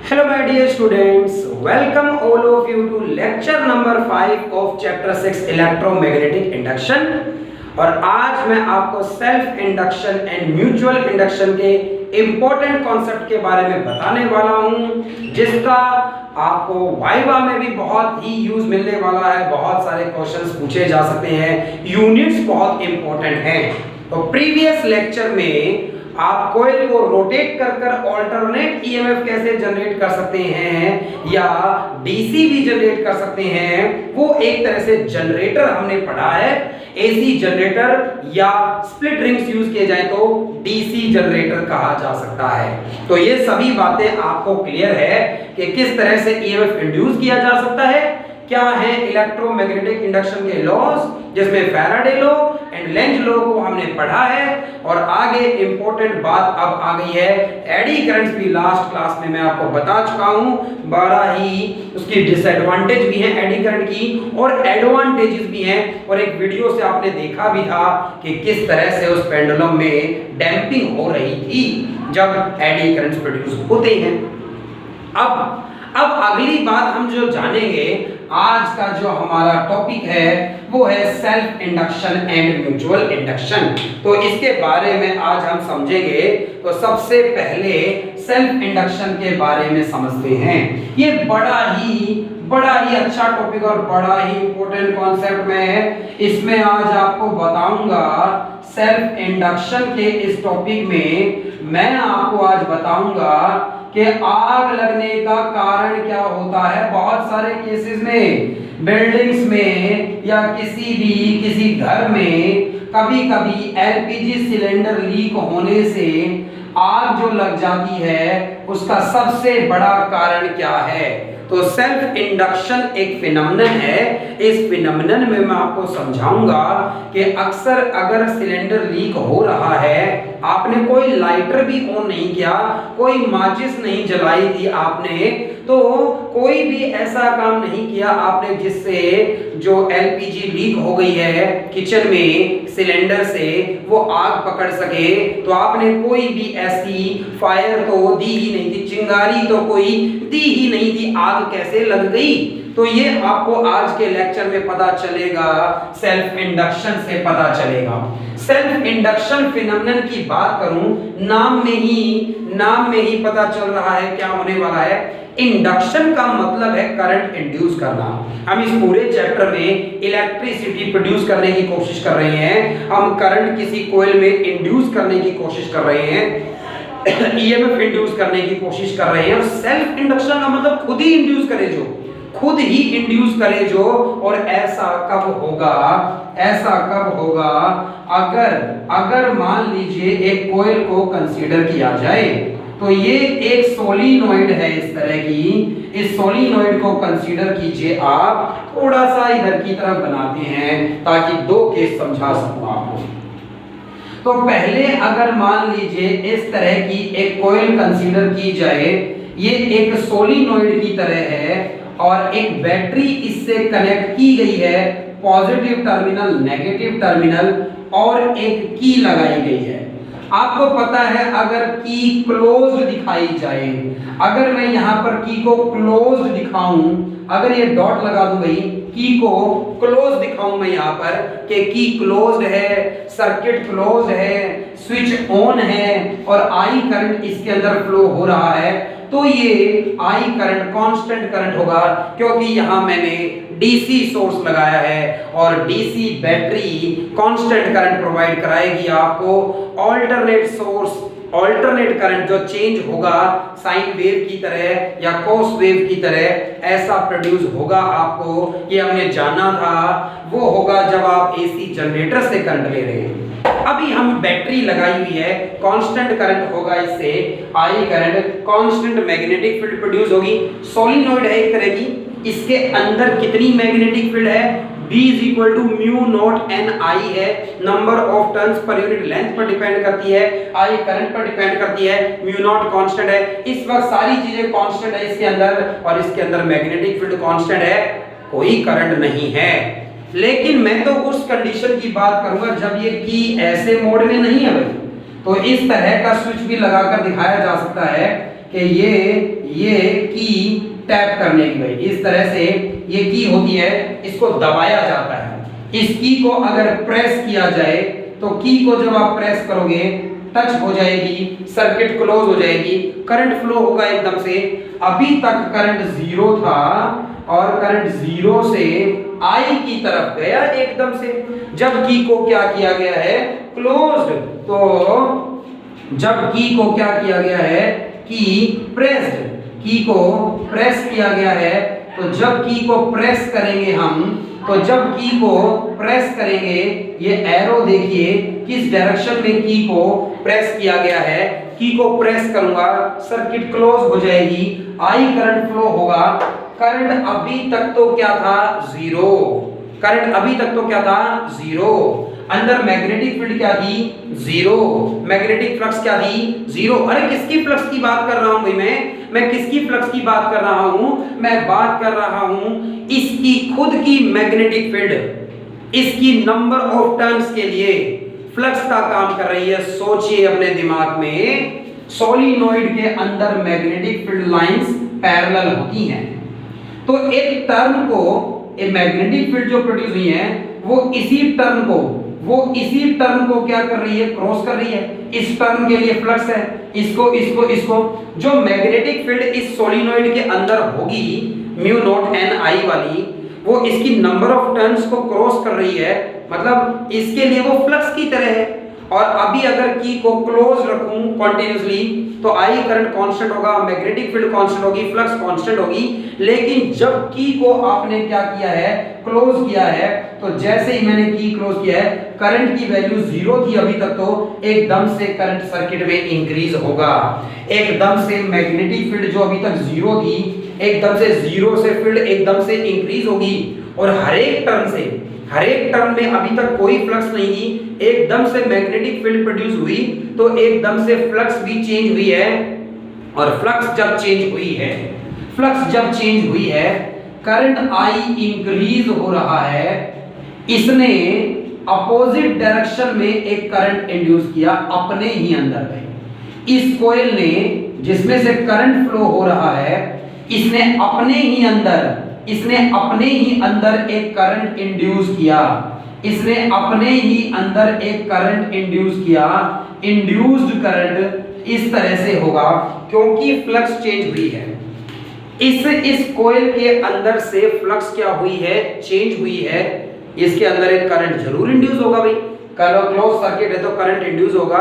Hello my dear students, welcome all of you to lecture number 5 of chapter 6 electromagnetic induction। और आज मैं आपको self induction and mutual induction के important concept के बारे में बताने वाला हूं, जिसका आपको वाइवा में भी बहुत ही यूज मिलने वाला है। बहुत सारे क्वेश्चंस पूछे जा सकते हैं, यूनिट्स बहुत इंपॉर्टेंट हैं। तो प्रीवियस लेक्चर में आप कोयल को रोटेट कर कर ऑल्टरनेट ईएमएफ कैसे जनरेट कर सकते हैं या डीसी भी जनरेट कर सकते हैं, वो एक तरह से जनरेटर हमने पढ़ा है। एसी जनरेटर या स्प्लिट रिंग्स यूज किए जाए तो डीसी जनरेटर कहा जा सकता है। तो ये सभी बातें आपको क्लियर है कि किस तरह से ईएमएफ इंड्यूस किया जा सकता है, क्या है इलेक्ट्रोमैग्नेटिक इंडक्शन के लॉज, जिसमें Faraday law and Lenz law को हमने पढ़ा है। और आगे इंपॉर्टेंट बात अब आ गई है, एडी करंट्स भी लास्ट क्लास में मैं आपको बता चुका हूं। बड़ा ही उसकी डिसएडवांटेज भी है एडी करंट की और एडवांटेजेस भी हैं। और एक वीडियो से आपने देखा भी था कि किस तरह से उस पेंडुलम में डैम्पिंग हो रही थी जब एडी करंट्स प्रोड्यूस होते हैं। अब अगली बात हम जो जानेंगे, आज का जो हमारा टॉपिक है वो है self induction and mutual induction. तो इसके बारे में आज हम समझेंगे। तो सबसे पहले सेल्फ इंडक्शन के बारे में समझते हैं। ये बड़ा ही अच्छा टॉपिक और बड़ा ही इंपॉर्टेंट कॉन्सेप्ट में है। इसमें आज आपको बताऊंगा सेल्फ इंडक्शन के इस टॉपिक में मैं आपको आज बताऊंगा कि आग लगने का कारण क्या होता है। बहुत सारे केसेस में बिल्डिंग्स में या किसी घर में कभी कभी एलपीजी सिलेंडर लीक होने से आग जो लग जाती है, उसका सबसे बड़ा कारण क्या है। तो सेल्फ इंडक्शन एक फिनोमेनन है। इस फिनोमेनन में मैं आपको समझाऊंगा कि अक्सर अगर सिलेंडर लीक हो रहा है, आपने कोई लाइटर भी ऑन नहीं किया, कोई माचिस नहीं जलाई थी आपने, तो कोई भी ऐसा काम नहीं किया आपने जिससे जो एलपीजी लीक हो गई है किचन में सिलेंडर से वो आग पकड़ सके, तो आपने कोई भी ऐसी फायर तो दी ही नहीं थी, चिंगारी तो कोई दी ही नहीं थी, आग कैसे लग गई। तो ये आपको आज के लेक्चर में पता चलेगा, सेल्फ इंडक्शन से पता चलेगा। सेल्फ इंडक्शन फिनोमेनन की बात करूं, नाम में ही पता चल रहा है क्या होने वाला है। इंडक्शन का मतलब है करंट इंड्यूस करना। हम इस पूरे चैप्टर में इलेक्ट्रिसिटी प्रोड्यूस करने की कोशिश कर रहे हैं, हम करंट किसी कॉइल में इंड्यूस करने की कोशिश कर रहे हैं, ईएमएफ इंड्यूस करने की कोशिश कर रहे हैं। और सेल्फ इंडक्शन का मतलब खुद ही इंड्यूस करे जो। और ऐसा कब होगा अगर मान लीजिए एक कॉइल को कंसीडर किया जाए, तो ये एक सोलिनॉइड है इस तरह की। इस सोलिनॉइड को कंसीडर कीजिए आप, थोड़ा सा इधर की तरफ बनाते हैं ताकि दो केस समझा सकूं आपको। तो पहले अगर मान लीजिए इस तरह की एक कॉइल कंसीडर की जाए, ये एक सोलिनॉइड की तरह है और एक बैटरी इससे कनेक्ट की गई है, पॉजिटिव टर्मिनल नेगेटिव टर्मिनल, और एक की लगाई गई है। आपको पता है अगर की क्लोज्ड दिखाई जाए, अगर मैं यहाँ पर की को क्लोज्ड दिखाऊं, अगर ये डॉट लगा दूं भाई, की को क्लोज दिखाऊं मैं यहाँ पर कि की क्लोज्ड है, सर्किट क्लोज है, स्विच ऑन है और आई करंट इसके अंदर फ्लो हो रहा है, तो ये आई करंट कांस्टेंट करंट होगा, क्योंकि यहाँ मैंने डीसी सोर्स लगाया है और DC battery constant current provide कराएगी आपको। ऑल्टरनेट करंट जो चेंज होगा साइन वेव की तरह या कॉस वेव की तरह, ऐसा प्रोड्यूस होगा आपको। ये हमने जाना था, वो होगा जब आप एसी जनरेटर से करंट ले रहे हैं। अभी हम बैटरी लगाई हुई है, कांस्टेंट करंट होगा, इससे I current, constant magnetic field produce होगी। सोलिनॉइड है एक तरह की, इसके अंदर कितनी मैग्नेटिक फील्ड है, B is equal to mu naught n I है, number of turns per unit length पर डिपेंड करती है, I करंट पर डिपेंड करती है, mu naught कांस्टेंट है। इस वक्त सारी चीजें कांस्टेंट है इसके अंदर, और इसके अंदर मैग्नेटिक फील्ड कांस्टेंट है, कोई करंट नहीं है। लेकिन मैं तो उस कंडीशन की बात करूंगा जब ये की ऐसे मोड में नहीं है भाई, तो इस तरह का स्विच भी लगाकर दिखाया जा सकता है कि ये की टैप करने की, भाई इस तरह से ये की होती है, इसको दबाया जाता है। इस की को अगर प्रेस किया जाए तो की को जब आप प्रेस करोगे टच हो जाएगी, सर्किट क्लोज हो जाएगी, करंट फ्लो होगा एकदम से। अभी तक करंट जीरो था और करंट जीरो से आई की तरफ गया एकदम से। जब की को क्या किया गया है, क्लोज्ड, तो जब की को क्या किया गया है, की प्रेस्ड, की को प्रेस किया गया है, तो जब की को प्रेस करेंगे हम, तो जब की को प्रेस करेंगे, ये एरो देखिए किस डायरेक्शन में की को प्रेस किया गया है, की को प्रेस करूंगा, सर्किट क्लोज हो जाएगी, आई करंट फ्लो होगा। करंट अभी तक तो क्या था, जीरो, करंट अभी तक तो क्या था, जीरो। अंदर मैग्नेटिक फील्ड क्या थी, जीरो, मैग्नेटिक फ्लक्स क्या थी, जीरो। अरे किसकी फ्लक्स की बात कर रहा हूं भाई, मैं किसकी फ्लक्स की बात कर रहा हूं, मैं बात कर रहा हूं इसकी खुद की मैग्नेटिक फील्ड, इसकी नंबर ऑफ टर्न्स के लिए फ्लक्स का काम कर रही है। सोचिए अपने दिमाग में, सोलिनॉइड के अंदर मैग्नेटिक फील्ड लाइंस पैरेलल होती हैं, तो एक टर्न को, एक मैग्नेटिक फील्ड जो प्रोड्यूस हुई है वो इसी टर्न को क्या कर रही है, क्रॉस कर रही है। इस टर्न के लिए फ्लक्स है, इसको जो मैग्नेटिक फील्ड इस सोलिनॉइड के अंदर होगी म्यू नॉट एन आई वाली, वो इसकी नंबर ऑफ टर्न्स को क्रॉस कर रही है, मतलब इसके लिए वो फ्लक्स की तरह है। और अभी अगर की को क्लोज रखूं कंटिन्यूअसली तो आई करंट कांस्टेंट होगा, मैग्नेटिक फील्ड कांस्टेंट होगी, फ्लक्स कांस्टेंट होगी। लेकिन जब की को आपने क्या किया है, क्लोज किया है, तो जैसे ही मैंने की क्लोज किया है, करंट की वैल्यू जीरो थी अभी तक, तो एकदम से करंट सर्किट में इंक्रीज होगा। एकदम से मैग्नेटिक फील्ड जो अभी तक जीरो थी, एकदम से जीरो से फील्ड एकदम से इंक्रीज होगी। और हर एक टर्न में अभी तक कोई फ्लक्स नहीं थी, एकदम से मैग्नेटिक फील्ड प्रोड्यूस हुई, तो एकदम से फ्लक्स भी चेंज हुई है। और फ्लक्स जब चेंज हुई है, करंट आई इंक्रीज हो रहा है, इसने अपोजिट डायरेक्शन में एक करंट इंड्यूस किया अपने ही अंदर में। इस कॉइल ने, जिसमें से करंट फ्लो हो रहा है, इसने अपने ही अंदर एक करंट इंड्यूस किया, इंड्यूस्ड करंट इस तरह से होगा क्योंकि फ्लक्स चेंज हुई है। इस कॉइल के अंदर से फ्लक्स क्या हुई है, चेंज हुई है। इसके अंदर एक करंट जरूर इंड्यूस होगा भाई, क्लोज सर्किट है तो करंट इंड्यूस होगा,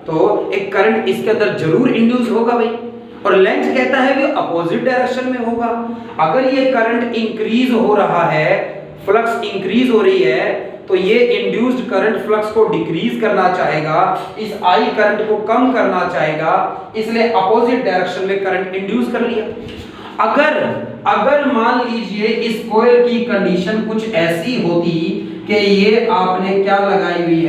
तो एक करंट इसके अंदर जरूर इंड्यूस होगा भाई। और लेंज कहता है कि अपोजिट डायरेक्शन में होगा। अगर ये करंट इंक्रीज हो रहा है, फ्लक्स इंक्रीज हो रही है, तो ये इंड्यूस्ड करंट फ्लक्स को डिक्रीज करना चाहेगा, इस आई करंट को कम करना चाहेगा, इसलिए अपोजिट डायरेक्शन में करंट इंड्यूस कर लिया। अगर मान लीजिए इस कॉइल की कंडीशन कुछ ऐसी होती कि ये आपने क्या लगाई हुई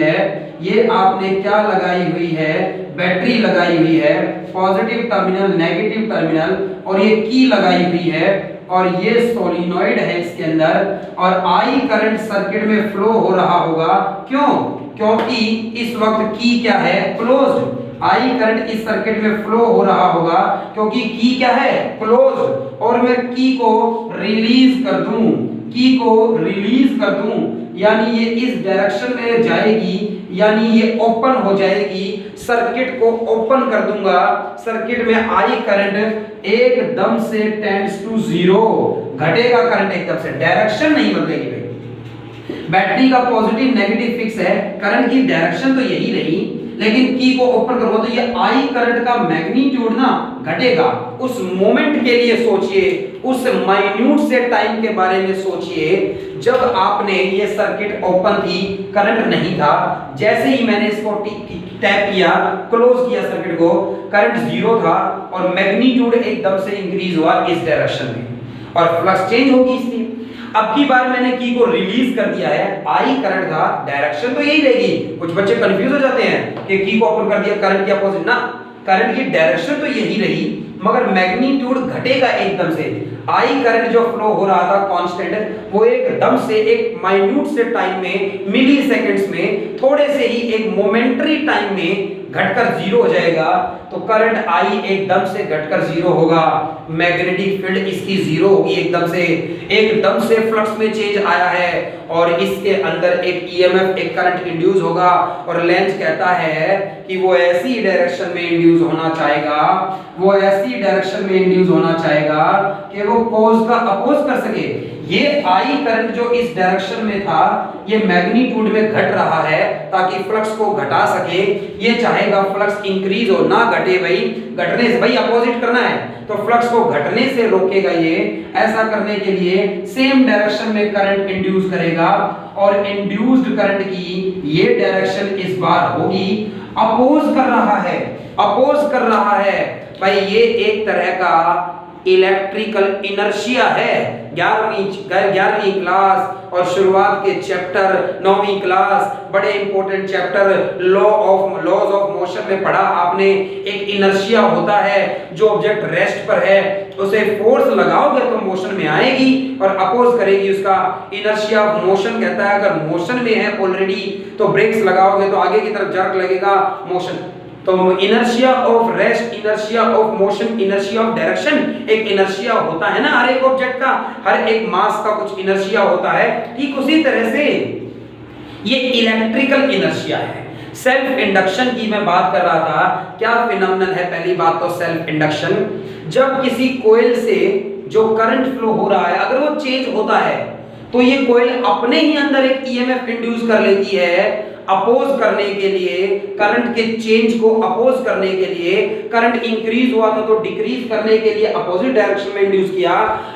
है, बैटरी लगाई हुई है, पॉजिटिव टर्मिनल, नेगेटिव टर्मिनल, और ये की लगाई हुई है, और ये सोलिनॉइड है इसके अंदर, और आई करंट सर्किट में फ्लो हो रहा होगा। क्योंकि इस वक्त की क्या है, क्लोज्ड। आई करंट इस सर्किट में फ्लो हो रहा होगा क्योंकि की क्या है, क्लोज्ड। और मैं की को रिलीज कर दूं, यानी ये इस डायरेक्शन में जाएगी, यानी ये ओपन हो जाएगी, सर्किट को ओपन कर दूंगा। सर्किट में आई करंट एकदम से टेंड्स टू जीरो, घटेगा करंट एकदम से, डायरेक्शन नहीं बदलेगी भाई। बैटरी का पॉजिटिव नेगेटिव फिक्स है, करंट की डायरेक्शन तो यही रही, लेकिन की को ओपन करो तो ये आई करंट का मैग्नीट्यूड ना घटेगा। उस मोमेंट के लिए सोचिए, उस माइन्यूट से टाइम के बारे में सोचिए जब आपने ये सर्किट ओपन थी, करंट नहीं था, जैसे ही मैंने इसको टैप किया, क्लोज किया सर्किट को, करंट जीरो था और मैग्नीट्यूड एकदम से इंक्रीज हुआ इस डायरेक्शन में और फ्लक्स चेंज होगी। इसलिए अब की बार मैंने की को रिलीज कर दिया है, आई करंट था, डायरेक्शन तो यही रहेगी। कुछ बच्चे कंफ्यूज हो जाते हैं कि की को ओपन कर दिया, करंट की अपोजिट ना, करंट की डायरेक्शन तो यही रही, मगर मैग्नीट्यूड घटेगा एकदम से। आई करंट जो फ्लो हो रहा था कांस्टेंट, वो एकदम से एक माइन्यूट से टाइम में, मिली सेकेंड्स में, थोड़े से ही एक मोमेंटरी टाइम में घटकर जीरो हो जाएगा, तो करंट आई एकदम से घटकर जीरो होगा, मैग्नेटिक फील्ड इसकी जीरो होगी एकदम से फ्लक्स में चेंज आया है और इसके अंदर एक ईएमएफ एक करंट इंड्यूस होगा और लेंज कहता है कि वो ऐसी डायरेक्शन में इंड्यूस होना चाहेगा कि वो कॉज का अपोज कर सके। ये आई करंट जो इस डायरेक्शन में था ये मैग्नीट्यूड में घट रहा है ताकि फ्लक्स को घटा सके, ये चाहेगा फ्लक्स इंक्रीज हो ना घटे, घटने से अपोजिट करना है तो फ्लक्स को घटने से रोकेगा। ये ऐसा करने के लिए सेम डायरेक्शन में करंट इंड्यूस करेगा और इंड्यूस्ड करंट की ये डायरेक्शन इस बार होगी अपोज कर रहा है भाई। ये एक तरह का इलेक्ट्रिकल इनर्शिया है। 11वीं क्लास और शुरुआत के चैप्टर 9वीं क्लास बड़े important chapter laws of motion में पढ़ा आपने। एक इनर्शिया होता है, जो ऑब्जेक्ट रेस्ट पर है उसे फोर्स लगाओगे तो मोशन में आएगी और अपोज करेगी, उसका इनर्शिया ऑफ मोशन कहता है। अगर मोशन में है ऑलरेडी तो ब्रेक्स लगाओगे तो आगे की तरफ जर्क लगेगा, मोशन। तो inertia of rest, inertia of motion, inertia of direction, एक इनर्शिया होता है ना हर एक ऑब्जेक्ट का, हर एक मास का कुछ इनर्शिया होता है। ठीक उसी तरह से ये इलेक्ट्रिकल इनर्शिया है। सेल्फ इंडक्शन की मैं बात कर रहा था, क्या फिनोमेनन है? पहली बात तो सेल्फ इंडक्शन, जब किसी कॉइल से जो करंट फ्लो हो रहा है अगर वो चेंज होता है तो ये कॉइल अपने ही अंदर एक ईएमएफ इंड्यूस कर लेती है अपोज करने के लिए, करंट के चेंज को अपोज करने के लिए। करंट इंक्रीज हुआ था तो डिक्रीज करने के लिए अपोजिट डायरेक्शन में इंड्यूस किया।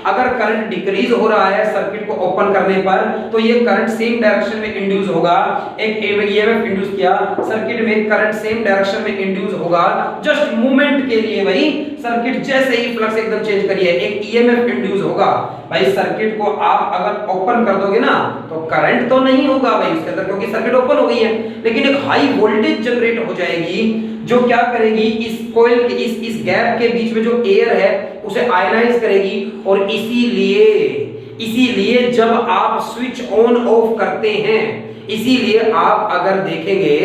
अगर करंट डिक्रीज हो रहा है सर्किट को ओपन करने पर तो ये करंट सेम डायरेक्शन में इंड्यूस होगा। एक ईएमएफ इंड्यूस किया सर्किट में, करंट सेम डायरेक्शन में इंड्यूस होगा जस्ट मूवमेंट के लिए। भाई सर्किट जैसे ही फ्लक्स एकदम चेंज करिए एक ईएमएफ इंड्यूस होगा। भाई सर्किट को आप अगर ओपन कर दोगे ना तो करंट तो नहीं होगा भाई उसके अंदर, क्योंकि सर्किट ओपन हो गई है, लेकिन एक हाई वोल्टेज जनरेट हो जाएगी जो क्या करेगी, इस कॉइल के इस गैप के बीच में जो एयर है उसे आयनाइज करेगी। और इसीलिए जब आप स्विच ऑन ऑफ करते हैं, इसीलिए आप अगर देखेंगे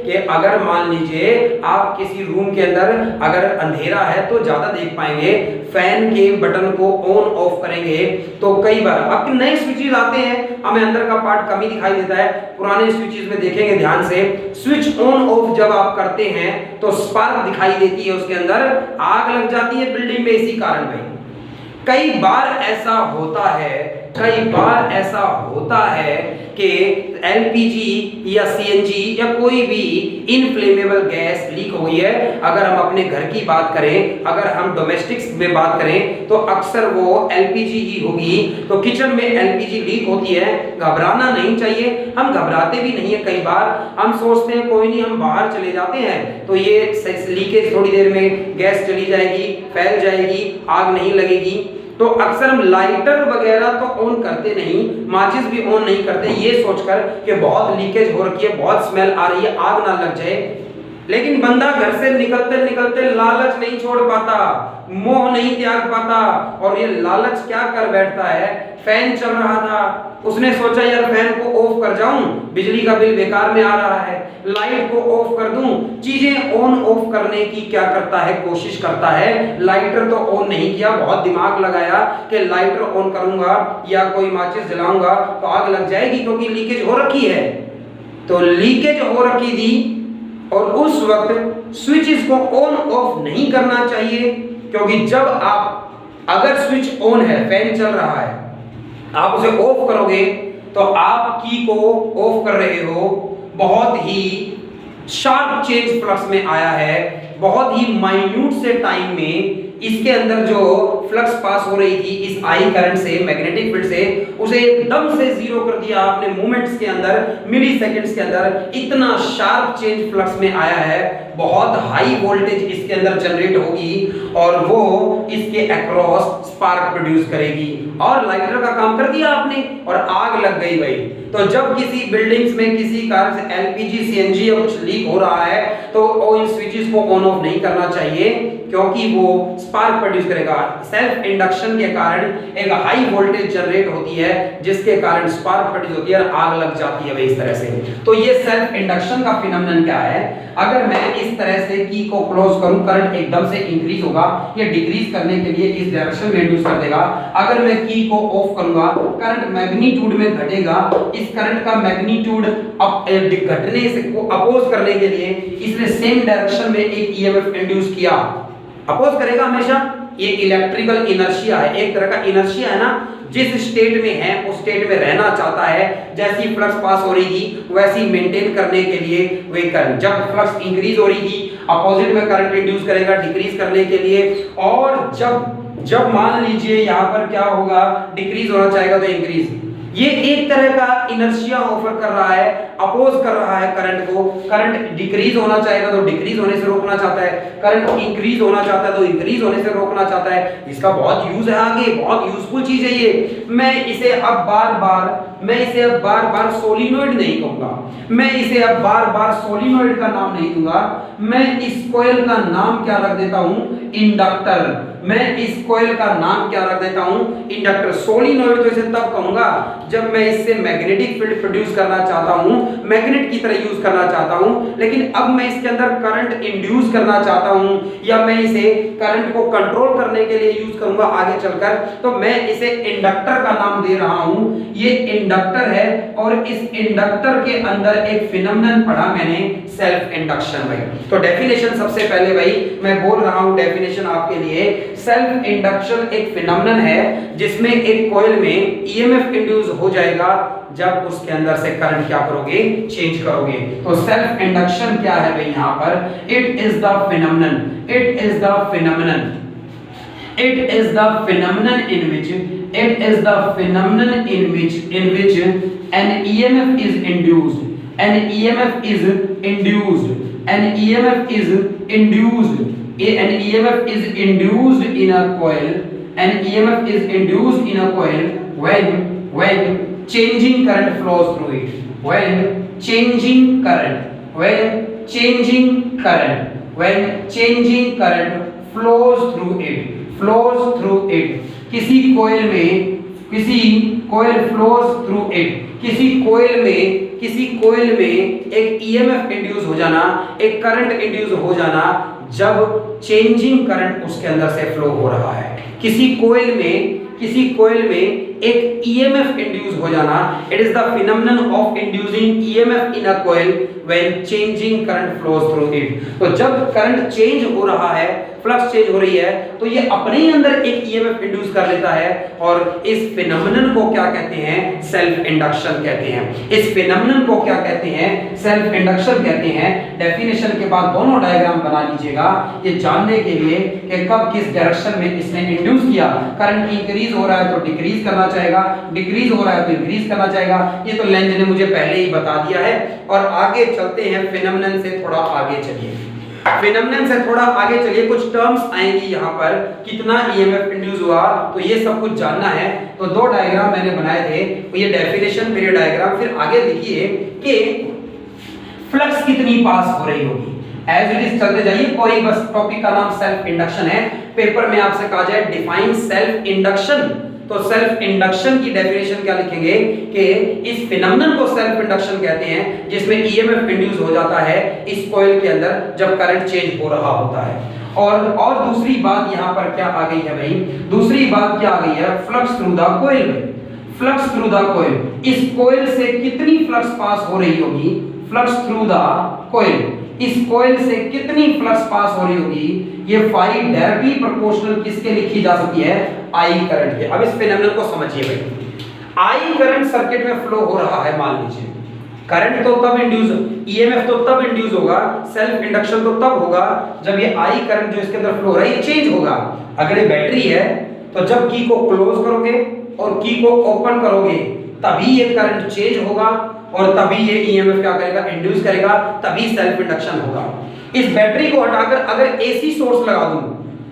कि अगर मान लीजिए आप किसी रूम के अंदर अगर अंधेरा है तो ज्यादा देख पाएंगे, फैन के बटन को ऑन ऑफ करेंगे तो कई बार आपके नए स्विचेस आते हैं हमें अंदर का पार्ट कम ही दिखाई देता है, पुराने स्विचेस में देखेंगे ध्यान से, स्विच ऑन ऑफ जब आप करते हैं तो स्पार्क दिखाई देती है, उसके अंदर आग लग जाती है बिल्डिंग में। इसी कारण भाई कई बार ऐसा होता है कि एलपीजी या सीएनजी या कोई भी इनफ्लेमेबल गैस लीक हो गई है। अगर हम अपने घर की बात करें, अगर हम डोमेस्टिक्स में बात करें तो अक्सर वो एलपीजी ही होगी। तो किचन में एलपीजी लीक होती है, घबराना नहीं चाहिए, हम घबराते भी नहीं है। कई बार हम सोचते हैं कोई नहीं, हम बाहर चले जाते हैं तो ये लीकेज थोड़ी देर में गैस चली जाएगी, फैल जाएगी, आग नहीं लगेगी। तो अक्सर हम लाइटर वगैरह तो ऑन करते नहीं, माचिस भी ऑन नहीं करते ये सोचकर कि बहुत लीकेज हो रखी है, बहुत स्मेल आ रही है, आग ना लग जाए। लेकिन बंदा घर से निकलते निकलते लालच नहीं छोड़ पाता, मोह नहीं त्याग पाता, और ये लालच क्या कर बैठता है, फैन चल रहा था उसने सोचा यार फैन को ऑफ कर जाऊं, बिजली का बिल बेकार में आ रहा है, लाइट को ऑफ कर दूं। चीजें ऑन ऑफ करने की क्या करता है, कोशिश करता है। लाइटर तो ऑन नहीं किया, बहुत दिमाग लगाया कि लाइटर ऑन करूंगा या कोई माचिस जलाऊंगा तो आग लग जाएगी क्योंकि लीकेज हो रखी है। तो लीकेज हो रखी थी और उस वक्त स्विचेस को ऑन ऑफ नहीं करना चाहिए, क्योंकि जब आप अगर स्विच ऑन है, फैन चल रहा है, आप उसे ऑफ करोगे तो आप की को ऑफ कर रहे हो। बहुत ही शार्प चेंज फ्लक्स में आया है, बहुत ही माइन्यूट से टाइम में इसके अंदर जो फ्लक्स पास हो रही थी इस आई करंट से, मैग्नेटिक फील्ड से, उसे एकदम से जीरो कर दिया आपने मोमेंट्स के अंदर, मिली सेकेंड्स के अंदर। इतना शार्प चेंज फ्लक्स में आया है, बहुत हाई वोल्टेज इसके अंदर जनरेट होगी और वो इसके अक्रॉस स्पार्क प्रोड्यूस करेगी। और लाइटर का काम कर दिया आपने और आग लग गई भाई। तो जब किसी बिल्डिंग्स में किसी कारण से एलपीजी सीएनजी या कुछ लीक हो रहा है तो इन स्विचेस को ऑन ऑफ नहीं करना चाहिए, क्योंकि वो स्पार्क प्रोड्यूस करेगा। सेल्फ इंडक्शन के कारण एक हाई वोल्टेज जनरेट होती है जिसके कारण स्पार्क प्रोड्यूस होती है और आग लग जाती है। इस तरह से तो ये सेल्फ इंडक्शन का फिनोमेनन क्या है, अगर मैं इस तरह से की को क्लोज करूं करंट एकदम से इंक्रीज होगा, ये डिक्रीज करने के लिए इस डायरेक्शन में इंड्यूस कर देगा। अगर मैं की को ऑफ करूंगा करंट मैग्नीट्यूड में घटेगा, इस करंट का मैग्नीट्यूड घटने से को अपोज करने के लिए इसने सेम डायरेक्शन में एक ईएमएफ इंड्यूस किया। अपोज करेगा हमेशा, ये इलेक्ट्रिकल इनर्शिया है, एक तरह का इनर्शिया है ना, जिस स्टेट में है उस स्टेट में रहना चाहता है, जैसी फ्लक्स पास हो रही थी वैसी मेंटेन करने के लिए वे करंट, जब फ्लक्स इंक्रीज हो रही थी अपोजिट में करंट इंड्यूस करेगा डिक्रीज करने के लिए, और जब मान लीजिए यहाँ पर क्या होगा डिक्रीज होना चाहेगा तो इंक्रीज। ये एक तरह का इनर्शिया ऑफर कर रहा है, अपोज कर रहा है करंट को। करंट डिक्रीज होना चाहेगा तो डिक्रीज होने से रोकना चाहता है, करंट इंक्रीज होना चाहता है तो इंक्रीज होने से रोकना चाहता है। इसका बहुत यूज है आगे, बहुत यूजफुल चीज है ये। मैं इसे अब बार बार सोलिनॉइड नहीं कहूंगा, मैं इसे अब बार बार सोलिनॉइड का नाम नहीं दूंगा, मैं इस कॉइल का नाम क्या रख देता हूं, इंडक्टर। मैं इस कॉइल का नाम क्या रख देता हूं, इंडक्टर। सोलिनॉइड तो इसे तब कहूंगा जब मैं इससे मैग्नेटिक फील्ड प्रोड्यूस करना चाहता हूं, मैग्नेट की तरह यूज करना चाहता हूं, लेकिन अब मैं इसके अंदर करंट इंड्यूस करना चाहता हूं या मैं इसे करंट को कंट्रोल करने के लिए यूज करूंगा आगे चलकर, तो मैं इसे इंडक्टर का नाम दे रहा हूं। ये इंडक्टर है और इस इंडक्टर के अंदर एक फिनोमेनन पढ़ा मैंने, सेल्फ इंडक्शन। भाई तो डेफिनेशन सबसे पहले भाई मैं बोल रहा हूं डेफिनेशन आपके लिए। सेल्फ इंडक्शन एक फिनोमेनन है जिसमें एक कॉइल में ईएमएफ इंड्यूस हो जाएगा जब उसके अंदर से करंट क्या करोगे, चेंज करोगे। तो सेल्फ इंडक्शन क्या है भाई यहाँ पर, it is the phenomenon in which an EMF is induced, an EMF is induced in a coil, when changing current flows through it, when changing current flows through it, किसी कोयल में एक EMF induce हो जाना, एक current induce हो जाना जब changing current उसके अंदर से फ्लो हो रहा है। किसी कोयल में एक ईएमएफ इंड्यूस हो जाना, it is the phenomenon of inducing EMF in a coil when changing current flows through it. तो जब करंट चेंज हो रहा है, फ्लक्स चेंज हो रही है, तो ये अपने ही अंदर एक ईएमएफ इंड्यूस कर लेता है और इस फिनोमेनन को क्या कहते हैं, सेल्फ इंडक्शन कहते हैं। इस फिनोमेनन को क्या कहते हैं, सेल्फ इंडक्शन कहते हैं। डेफिनेशन के बाद दोनों डायग्राम बना लीजिएगा ये जानने के लिए कि कब किस डायरेक्शन में इसने इंड्यूस किया। करंट इंक्रीज हो रहा है तो डिक्रीज करना चाहेगा, डिक्रीज हो रहा है तो इंक्रीज करना चाहेगा। ये तो लेंज ने मुझे पहले ही बता दिया है। और आगे चलते हैं, फिनोमेनन से थोड़ा आगे चलिए, कुछ टर्म्स आएंगी यहाँ पर, कितना ईएमएफ इंड्यूस हुआ, तो ये सब कुछ जानना है। तो दो डायग्राम मैंने बनाए थे, तो ये डेफिनेशन फिर ये डायग्राम, फिर आगे लिखिए कि फ्लक्स कितनी पास हो रही होगी। एज इट इज चलते जाइए, कोई बस टॉपिक का नाम सेल्फ इंडक्शन है, पेपर में आपसे कहा जाए डिफाइन सेल्फ इंडक्शन, तो सेल्फ इंडक्शन की डेफिनेशन क्या लिखेंगे कि इस फिनोमेनन को सेल्फ इंडक्शन कहते हैं जिसमें ईएमएफ इंड्यूस हो जाता है इस कॉइल के अंदर जब करंट चेंज हो रहा होता है। और दूसरी बात यहाँ पर क्या आ गई है भाई, दूसरी बात क्या आ गई है, flux through the coil. Flux through the coil, इस कॉइल से कितनी फ्लक्स पास हो रही होगी, फ्लक्स थ्रू द कॉइल, इस कॉइल से कितनी फ्लक्स पास हो रही होगी, ये फाई डायरेक्टली प्रोपोर्शनल किसके लिखी जा सकती है, आई करंट के। अब इस फिनोमेनन को समझिए भाई, आई करंट सर्किट में फ्लो हो रहा है, मान लीजिए करंट तो तब इंड्यूस, ईएमएफ तो तब इंड्यूस होगा, सेल्फ इंडक्शन तो तब होगा जब ये आई करंट जो इसके अंदर फ्लो हो रहा है ये चेंज होगा। अगर ये बैटरी है तो जब की को क्लोज करोगे और की को ओपन करोगे तभी ये करंट चेंज होगा और तभी ये ईएमएफ क्या करेगा, इंड्यूस करेगा, तभी सेल्फ इंडक्शन होगा। इस बैटरी को हटाकर अगर एसी सोर्स लगा दूं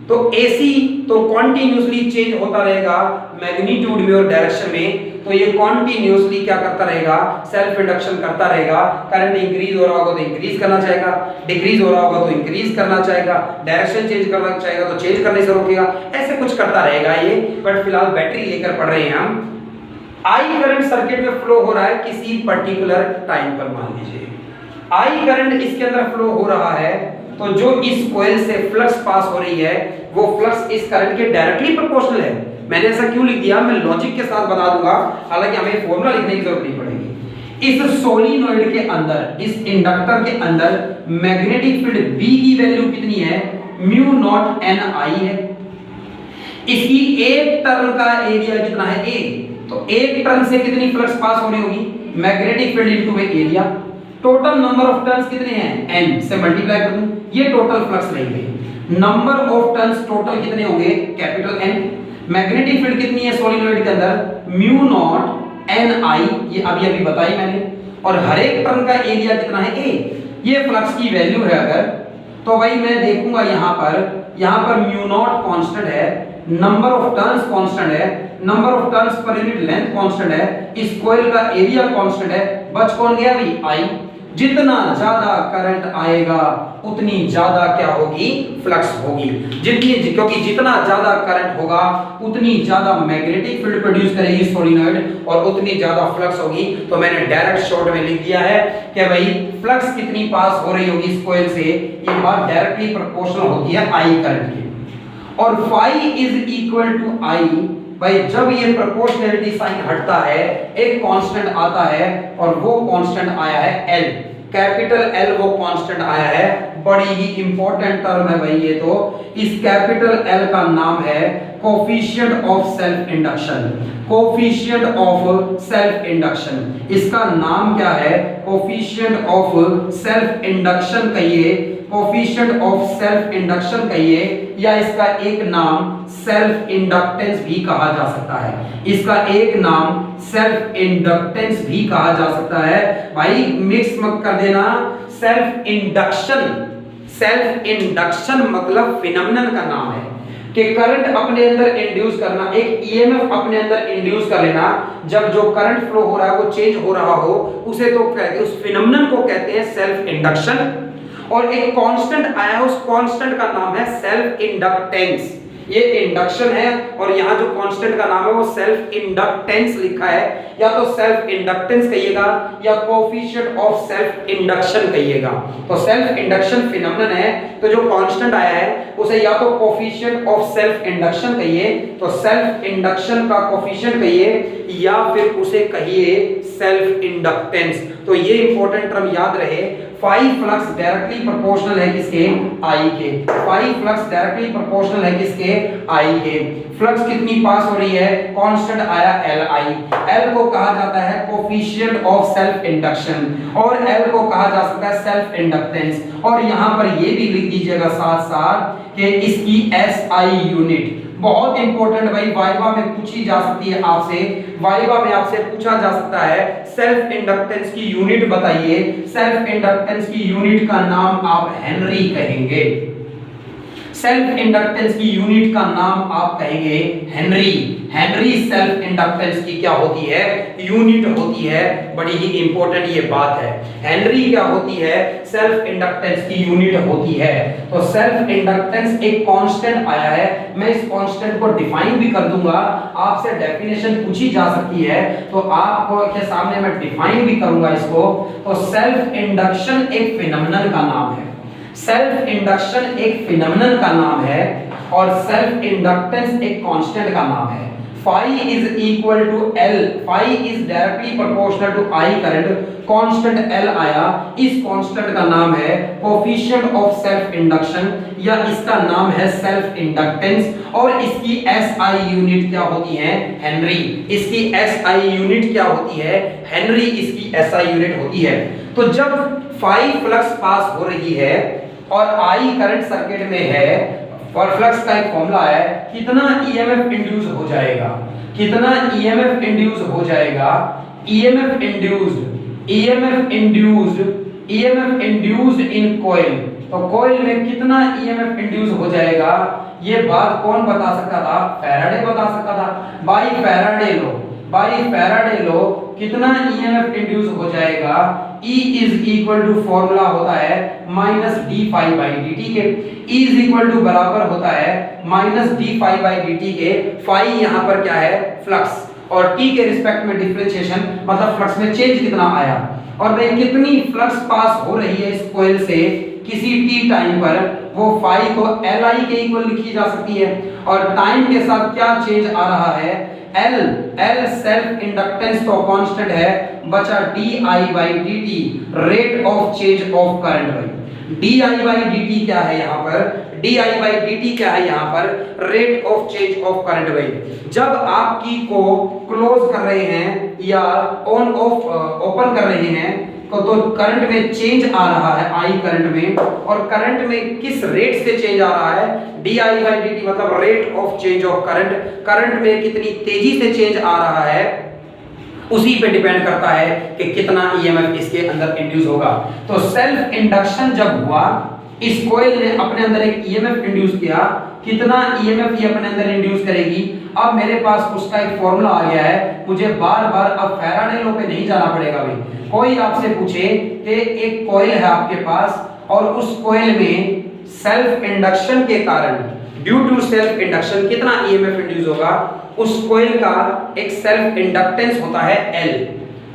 तो एसी तो कॉन्टिन्यूसली चेंज होता रहेगा मैग्नीट्यूड में और डायरेक्शन में, तो ये कॉन्टिन्यूसली क्या करता रहेगा, सेल्फ इंडक्शन करता रहेगा। करंट इंक्रीज हो रहा होगा तो इंक्रीज करना चाहेगा, डिक्रीज हो रहा होगा तो इंक्रीज करना चाहेगा, डायरेक्शन चेंज करना चाहेगा तो चेंज करने से रोकेगा, ऐसे कुछ करता रहेगा ये। बट फिलहाल बैटरी लेकर पढ़ रहे हैं हम। आई करंट सर्किट में फ्लो हो रहा है किसी पर्टिकुलर टाइम पर, मान लीजिए आई करंट इसके अंदर फ्लो हो रहा है, तो जो इस कॉइल से फ्लक्स पास हो रही है वो फ्लक्स इस करंट के डायरेक्टली प्रोपोर्शनल है। मैंने ऐसा क्यों लिख दिया, मैं लॉजिक के साथ बता दूंगा, हालांकि हमें फॉर्मूला लिखने की जरूरत नहीं पड़ेगी। इस सोलिनॉइड के अंदर, इस इंडक्टर के अंदर मैग्नेटिक फील्ड B की वैल्यू कितनी है, म्यू नॉट एन आई है। इसकी एक टर्न का एरिया कितना है, A, तो एक टर्न से कितनी फ्लक्स पास हो रही होगी, magnetic field into area. Total number of turns कितने हैं, n से मल्टीप्लाई कर दूं, ये टोटल फ्लक्स रहेगी। नंबर ऑफ टर्न्स टोटल कितने होंगे, कैपिटल N। मैग्नेटिक फील्ड कितनी है सोलिनॉइड के अंदर, म्यू नॉट एन आई, ये अभी बताई मैंने। और हर एक टर्न का एरिया कितना है, A, ये फ्लक्स की वैल्यू है। अगर तो भाई मैं देखूंगा यहाँ पर म्यू नॉट कांस्टेंट है, नंबर ऑफ टर्न्स कांस्टेंट है, number of turns per unit length constant है, इस कॉइल का एरिया कांस्टेंट है, बच कौन गया भाई, आई। जितना ज्यादा करंट आएगा उतनी ज्यादा क्या होगी, फ्लक्स होगी। क्योंकि जितना ज्यादा करंट होगा उतनी ज्यादा मैग्नेटिक फील्ड प्रोड्यूस करेगी सोलिनॉइड और उतनी ज्यादा फ्लक्स होगी। तो मैंने डायरेक्ट शॉर्ट में लिख दिया है कि भाई फ्लक्स कितनी पास हो रही होगी इस कॉइल से, ये बात डायरेक्टली प्रोपोर्शनल होती है आई करंट की। और phi इज इक्वल टू आई, भाई जब ये प्रोपोर्शनैलिटी साइन हटता है एक कांस्टेंट आता है और वो कांस्टेंट आया है L, कैपिटल L वो कांस्टेंट आया है। बड़ी ही इंपॉर्टेंट टर्म है भाई ये। तो इस कैपिटल L का नाम है coefficient of self induction, coefficient of self induction. इसका नाम क्या है, कोफिशिएंट ऑफ सेल्फ इंडक्शन कहिए, कोफिशिएंट ऑफ सेल्फ इंडक्शन कहिए, या इसका एक नाम सेल्फ इंडक्टेंस भी कहा जा सकता है। इसका एक नाम सेल्फ इंडक्टेंस भी कहा जा सकता है। भाई मिक्स मत कर देना। सेल्फ इंडक्शन मतलब फिनोमेनन का नाम है कि करंट अपने अंदर इंड्यूस करना, एक ईएमएफ अपने अंदर इंड्यूस कर लेना। जब जो करंट फ्लो हो रहा है वो चेंज हो रहा हो, उसे तो कहते हैं, उस फिनोमेनन को कहते हैं सेल्फ इंडक्शन। और एक कांस्टेंट आया है, उस कांस्टेंट का नाम है सेल्फ इंडक्टेंस। ये इंडक्शन है और यहाँ जो कांस्टेंट का नाम है वो सेल्फ इंडक्टेंस लिखा है। या तो सेल्फ इंडक्टेंस कहिएगा या कोफिशिएंट ऑफ सेल्फ इंडक्शन कहिएगा। तो सेल्फ इंडक्शन फिनोमेनन है, तो जो कांस्टेंट आया है उसे या तो कोफिशिएंट ऑफ सेल्फ इंडक्शन कहिए, तो सेल्फ इंडक्शन का कोफिशिएंट कहिए, या फिर उसे कहिए सेल्फ इंडक्टेंस। तो ये इंपॉर्टेंट टर्म याद रहे। फाई फ्लक्स डायरेक्टली प्रोपोर्शनल है किसके, आई के। फाई फ्लक्स डायरेक्टली प्रोपोर्शनल है किसके, आई के। फ्लक्स कितनी पास हो रही है, कांस्टेंट आया एल आई। एल को कहा जाता है कोफिशिएंट ऑफ सेल्फ इंडक्शन और एल को कहा जा सकता है सेल्फ इंडक्टेंस। और यहां पर ये भी लिख दीजिएगा साथ साथ कि इसकी एसआई यूनिट बहुत इंपॉर्टेंट भाई, वाइवा में पूछी जा सकती है आपसे। वाइवा में आपसे पूछा जा सकता है सेल्फ इंडक्टेंस की यूनिट बताइए। सेल्फ इंडक्टेंस की यूनिट का नाम आप हेनरी कहेंगे। सेल्फ इंडक्टेंस की यूनिट का नाम आप कहेंगे हेनरी। हेनरी सेल्फ इंडक्टेंस की क्या होती है, यूनिट होती है। बड़ी ही इंपॉर्टेंट ये बात है। हेनरी क्या होती है, सेल्फ इंडक्टेंस की यूनिट होती है। तो सेल्फ इंडक्टेंस एक कांस्टेंट आया है, मैं इस कांस्टेंट को डिफाइन भी कर दूंगा। आपसे डेफिनेशन पूछी जा सकती है तो आपको के सामने मैं डिफाइन भी करूंगा इसको। तो सेल्फ इंडक्शन एक फिनोमेनन का नाम है। सेल्फ इंडक्शन एक फिनोमेनन का नाम है और सेल्फ इंडक्टेंस एक कांस्टेंट का नाम है। phi is equal to L, phi is directly proportional to I current, constant L आया। इस कांस्टेंट का नाम है कोफिशिएंट ऑफ सेल्फ इंडक्शन या इसका नाम है सेल्फ इंडक्टेंस। और इसकी SI यूनिट क्या होती है, हेनरी। इसकी SI यूनिट क्या होती है, हेनरी इसकी SI यूनिट होती है। तो जब phi फ्लक्स पास हो रही है और I करंट सर्किट में है और फ्लक्स का एक फॉर्मूला है, कितना ईएमएफ इंड्यूस हो जाएगा, कितना ईएमएफ इंड्यूस हो जाएगा, ईएमएफ इंड्यूस्ड इन कॉइल। तो कॉइल में कितना ईएमएफ इंड्यूस हो जाएगा, ये बात कौन बता सकता था, फैराडे बता सकता था। By Faraday law, by Faraday law कितना ईएमएफ इंड्यूस हो जाएगा, E is equal to formula होता है minus d phi by d t के। E इज इक्वल टू बराबर होता है minus d phi by d t के। फाई यहाँ पर क्या है, फ्लक्स, और t के रिस्पेक्ट में डिफरेंशिएशन मतलब फ्लक्स में चेंज कितना आया। और भाई कितनी फ्लक्स पास हो रही है इस कॉइल से किसी t टाइम पर, वो फाई को Li के इक्वल लिखी जा सकती है। और टाइम के साथ क्या चेंज आ रहा है, L सेल्फ इंडक्टेंस तो कांस्टेंट है, बचा di by dt rate of change of current. भाई di बाई dt क्या है यहाँ पर, di बाई dt क्या है यहाँ पर, rate of change of current. भाई जब आप की को क्लोज कर रहे हैं या ऑन ऑफ ओपन कर रहे हैं तो करंट में चेंज आ रहा है I करंट में, और करंट में किस रेट से चेंज आ रहा है, di बाई dt मतलब rate of change of current. Current में कितनी तेजी से चेंज आ रहा है उसी पे डिपेंड करता है कि कितना ईएमएफ इसके अंदर इंड्यूस होगा। तो सेल्फ इंडक्शन जब हुआ, इस कॉइल ने अपने अंदर एक ईएमएफ इंड्यूस किया, कितना ईएमएफ ये अपने अंदर इंड्यूस करेगी। अब मेरे पास उसका एक फॉर्मूला आ गया है, मुझे बार-बार अब फैराडे लॉ पे नहीं जाना पड़ेगा। भाई कोई आपसे पूछे कि एक कॉइल है आपके पास और उस कॉइल में सेल्फ इंडक्शन के कारण, ड्यू टू सेल्फ इंडक्शन कितना ईएमएफ इंड्यूस होगा, उस कॉइल का एक सेल्फ इंडक्टेंस होता है L,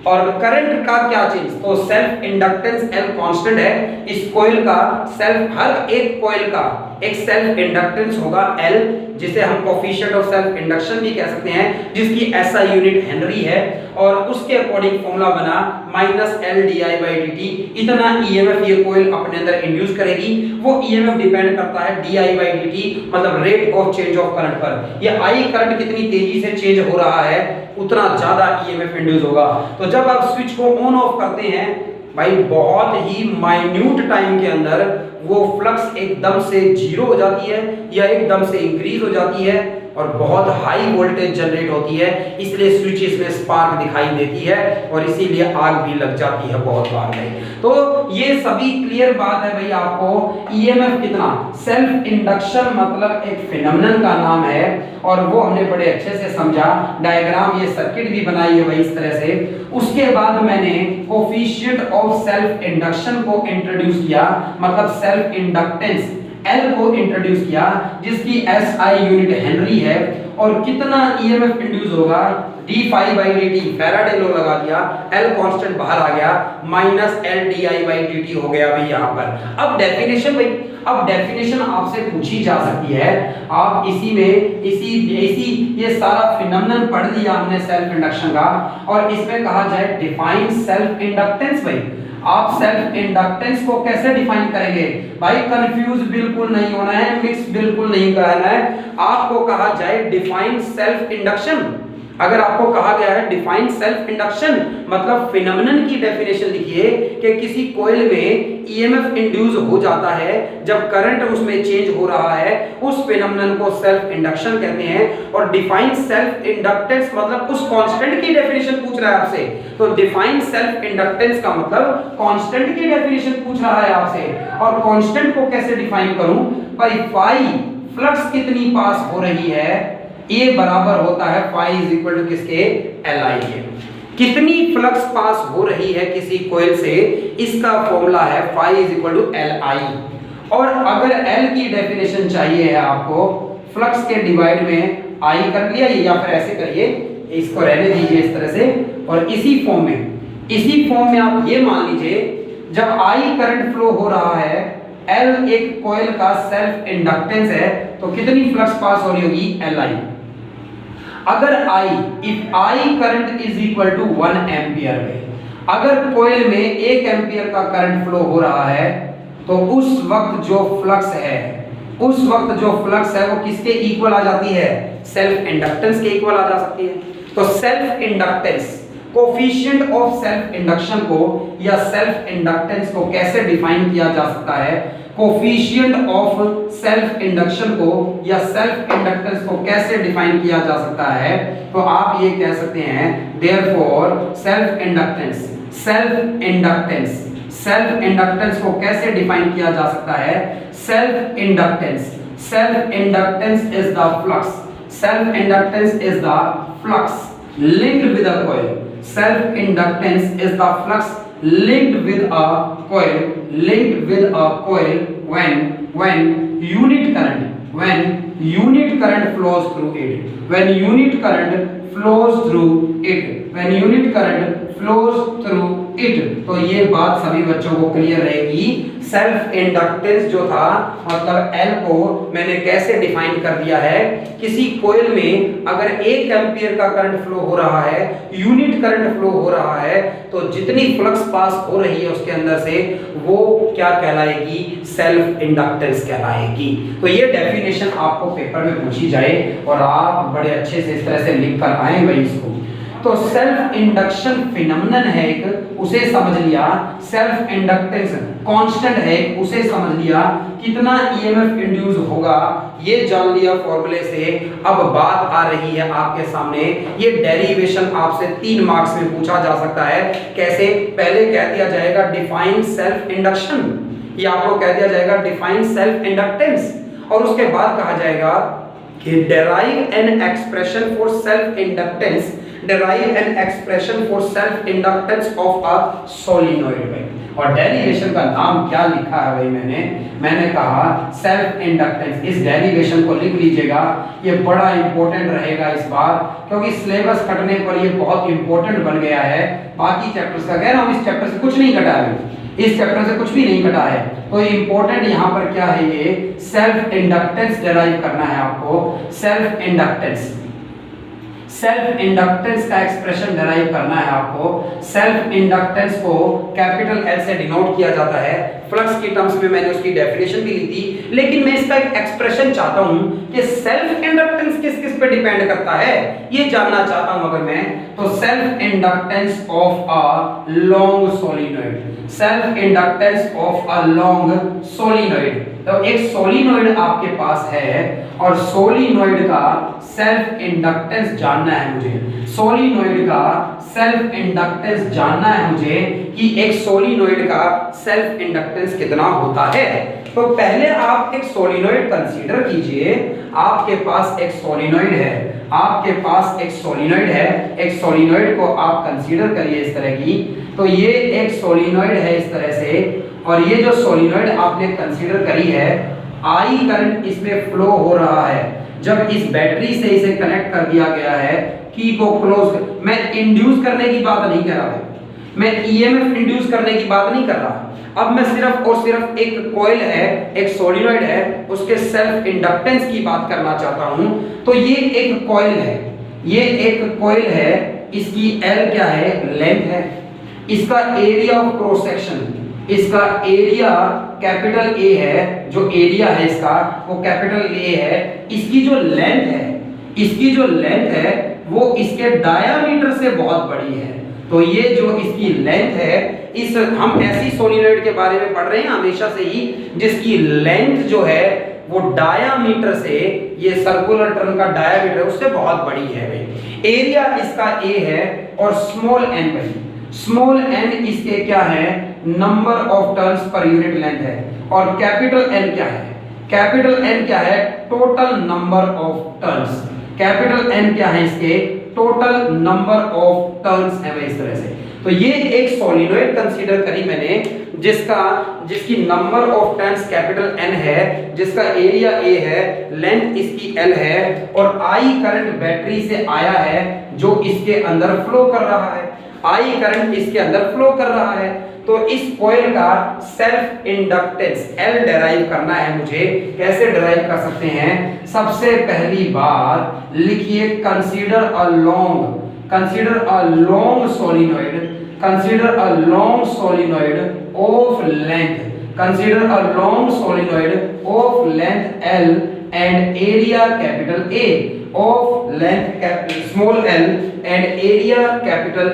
और करंट का क्या चेंज, तो सेल्फ इंडक्टेंस L कांस्टेंट है। इस कॉइल का सेल्फ, हर एक कॉइल का एक सेल्फ इंडक्टेंस होगा L, जिसे हम कोफिशिएंट ऑफ सेल्फ इंडक्शन भी कह सकते हैं, जिसकी SI यूनिट हेनरी है, और उसके अकॉर्डिंग फॉर्मूला बना minus L di by dt। इतना ईएमएफ ये कॉइल अपने अंदर इंड्यूस करेगी। वो ईएमएफ डिपेंड करता है di बाई dt मतलब rate of change of current पर। ये I करंट कितनी तेजी से चेंज हो रहा है उतना ज्यादा ईएमएफ इंड्यूस होगा। तो जब आप स्विच को ऑन ऑफ करते हैं भाई, बहुत ही माइन्यूट टाइम के अंदर वो फ्लक्स एकदम से जीरो हो जाती है या एकदम से इंक्रीज हो जाती है और बहुत हाई वोल्टेज जनरेट होती है, इसलिए स्विचेस में स्पार्क दिखाई देती है और इसीलिए आग भी लग जाती है बहुत बार में। तो ये सभी क्लियर बात है भाई आपको। ईएमएफ कितना, सेल्फ इंडक्शन मतलब एक फिनोमेनन का नाम है और वो हमने बड़े अच्छे से समझा, डायग्राम ये सर्किट भी बनाई है भाई इस तरह से। उसके बाद मैंने कोफिशिएंट ऑफ सेल्फ इंडक्शन को इंट्रोड्यूस किया, मतलब सेल्फ इंडक्टेंस L को इंट्रोड्यूस किया, जिसकी SI यूनिट हेनरी है, और कितना ईएमएफ इंड्यूस होगा, d phi by dt, Faraday law लगा दिया, L कांस्टेंट बाहर आ गया, minus L di by dt हो गया भाई यहाँ पर। अब डेफिनेशन भाई, अब डेफिनेशन आपसे पूछी जा सकती है, आप इसी में इसी ये सारा फिनोमेनन पढ़ लिया हमने सेल्फ इंडक्शन का, और इसमें कहा जाए डिफाइन सेल्फ इंडक्टेंस। भाई आप सेल्फ इंडक्टेंस को कैसे डिफाइन करेंगे, भाई कंफ्यूज बिल्कुल नहीं होना है, मिक्स बिल्कुल नहीं करना है। आपको कहा जाए डिफाइन सेल्फ इंडक्शन, अगर आपको कहा गया है डिफाइन सेल्फ इंडक्शन मतलब फिनोमेनन की डेफिनेशन लिखिए कि किसी कॉइल में ईएमएफ इंड्यूस हो जाता है जब करंट उसमें चेंज हो रहा है, उस फिनोमेनन को सेल्फ इंडक्शन कहते हैं। और डिफाइन सेल्फ इंडक्टेंस मतलब उस कांस्टेंट की डेफिनेशन पूछ रहा है आपसे, तो डिफाइन सेल्फ इंडक्टेंस का मतलब कांस्टेंट की डेफिनेशन पूछ रहा है आपसे। और कांस्टेंट को कैसे डिफाइन करूं भाई, फाई फ्लक्स कितनी पास हो रही है, ये बराबर होता है फाई इज इक्वल टू किसके, Li के। कितनी फ्लक्स पास हो रही है किसी कॉइल से, इसका फॉर्मूला है phi is equal to Li। और अगर L की डेफिनेशन चाहिए है आपको, फ्लक्स के डिवाइड में I कर लिया, या फिर ऐसे करिए, इसको रहने दीजिए इस तरह से, और इसी फॉर्म में आप ये मान लीजिए जब I करंट फ्लो हो रहा है, L एक कॉइल का सेल्फ इंडक्टेंस है, तो कितनी फ्लक्स पास हो रही होगी, Li। अगर if I current is equal to 1 ampere में, अगर कॉइल में 1 एम्पियर का करंट फ्लो हो रहा है, तो उस वक्त जो फ्लक्स है वो किसके इक्वल आ जाती है, सेल्फ इंडक्टेंस के इक्वल आ जा सकती है। तो self inductance, coefficient of self induction को या सेल्फ इंडक्टेंस को कैसे डिफाइन किया जा सकता है, कोफिशिएंट ऑफ सेल्फ इंडक्शन को या सेल्फ इंडक्टेंस को कैसे डिफाइन किया जा सकता है, तो आप ये कह सकते हैं देयरफॉर सेल्फ इंडक्टेंस को कैसे डिफाइन किया जा सकता है, self inductance is the flux, self inductance is the flux linked with a coil. Self inductance is the flux linked with a coil, linked with a coil when unit current flows through it, when unit current flows through it, when unit current flows through it। तो ये बात सभी बच्चों को clear रहेगी। Self inductance जो था मतलब L को मैंने कैसे डिफाइन कर दिया है, किसी कोयल में अगर 1 एम्पियर का करंट फ्लो हो रहा है, यूनिट करंट फ्लो हो रहा है, तो जितनी फ्लक्स पास हो रही है उसके अंदर से वो क्या कहलाएगी, सेल्फ इंडक्टेंस कहलाएगी। तो ये डेफिनेशन आपको पेपर में पूछी जाए और आप बड़े अच्छे से इस तरह से लिख कर आए भाई इसको। तो सेल्फ इंडक्शन फिनोमेनन है एक, उसे समझ लिया। सेल्फ इंडक्टेंस कांस्टेंट है उसे समझ लिया। कितना ईएमएफ इंड्यूस होगा ये जान लिया फॉर्मूले से। अब बात आ रही है आपके सामने, ये डेरिवेशन आपसे 3 मार्क्स में पूछा जा सकता है। कैसे? पहले कह दिया जाएगा डिफाइन सेल्फ इंडक्शन, ये आपको कह दिया जाएगा डिफाइन सेल्फ इंडक्टेंस, और उसके बाद कहा जाएगा कि derive an expression for self inductance, derive an expression for self inductance of a solenoid भाई। और डेरिवेशन का नाम क्या लिखा है भाई मैंने कहा सेल्फ इंडक्टेंस। इस डेरिवेशन को लिख लीजिएगा, ये बड़ा इंपॉर्टेंट रहेगा इस बार, क्योंकि सिलेबस कटने पर ये बहुत इंपॉर्टेंट बन गया है। बाकी चैप्टर्स का कह रहा हूं, इस चैप्टर से कुछ नहीं कटा है, इस चैप्टर से कुछ भी नहीं कटा है। तो इंपॉर्टेंट यहाँ पर क्या है, ये सेल्फ इंडक्टेंस डिराइव करना है आपको। सेल्फ इंडक्टेंस का एक्सप्रेशन डिराइव करना है आपको। सेल्फ इंडक्टेंस को कैपिटल एल से डिनोट किया जाता है। फ्लक्स की टर्म्स में मैंने उसकी डेफिनेशन भी ली थी, लेकिन मैं इसका एक एक्सप्रेशन चाहता हूं कि सेल्फ इंडक्टेंस किस किस पे डिपेंड करता है ये जानना चाहता हूं अगर मैं। तो self inductance of a long solenoid, self inductance of a long solenoid. तो एक सोलिनॉइड आपके पास है और सोलिनॉइड का सेल्फ इंडक्टेंस जानना है मुझे। सोलिनॉइड का सेल्फ इंडक्टेंस जानना है मुझे कि एक सोलिनॉइड का सेल्फ इंडक्टेंस कितना होता है। तो पहले आप एक सोलिनॉइड कंसीडर कीजिए। आपके पास एक सोलिनॉइड है, आपके पास एक सोलिनॉइड है, एक सोलिनॉइड को आप कंसीडर करिए इस तरह की। तो ये एक सोलिनॉइड है इस तरह से, और ये जो सोलिनॉइड आपने कंसीडर करी है, आई करंट इसमें फ्लो हो रहा है। जब इस बैटरी से इसे कनेक्ट कर दिया गया है, की को क्लोज, मैं इंड्यूस करने की बात नहीं कर रहा हूं, मैं ईएमएफ इंड्यूस करने की बात नहीं कर रहा। अब मैं सिर्फ और सिर्फ एक कॉइल है, एक सोलिनॉइड है, उसके सेल्फ इंडक्टेंस की बात करना चाहता हूं। तो ये एक कॉइल है, ये एक कॉइल है, इसकी एल क्या है, लेंथ है। इसका एरिया ऑफ क्रॉस सेक्शन, इसका एरिया कैपिटल ए है, जो एरिया है इसका वो कैपिटल ए है। इसकी जो लेंथ है, इसकी जो लेंथ है वो इसके डायामीटर से बहुत बड़ी है। तो ये जो इसकी लेंथ है, इस हम ऐसी सोलिनॉइड के बारे में पढ़ रहे हैं हमेशा से ही जिसकी लेंथ जो है वो डायामीटर से, ये सर्कुलर टर्न का डायामीटर उससे बहुत बड़ी है भाई। एरिया इसका ए है और स्मॉल एन भाई, स्मॉल एन इसके क्या है, number of turns per unit length है। और कैपिटल एन क्या है, कैपिटल एन क्या है, total number of turns. Capital N क्या है, इसके टोटल नंबर ऑफ टर्न्स है भाई इस तरह से। तो ये एक सोलिनॉइड कंसीडर करी मैंने जिसकी number of turns capital N है, जिसका एरिया ए है, लेंथ इसकी एल है, और आई करंट बैटरी से आया है जो इसके अंदर फ्लो कर रहा है। आई करंट इसके अंदर फ्लो कर रहा है। तो इस कॉइल का सेल्फ इंडक्टेंस एल डिराइव करना है मुझे। कैसे डिराइव कर सकते हैं? सबसे पहली बात लिखिए, consider a long solenoid, consider a long solenoid of length, consider a long solenoid of length L and area capital A, of length small l and area capital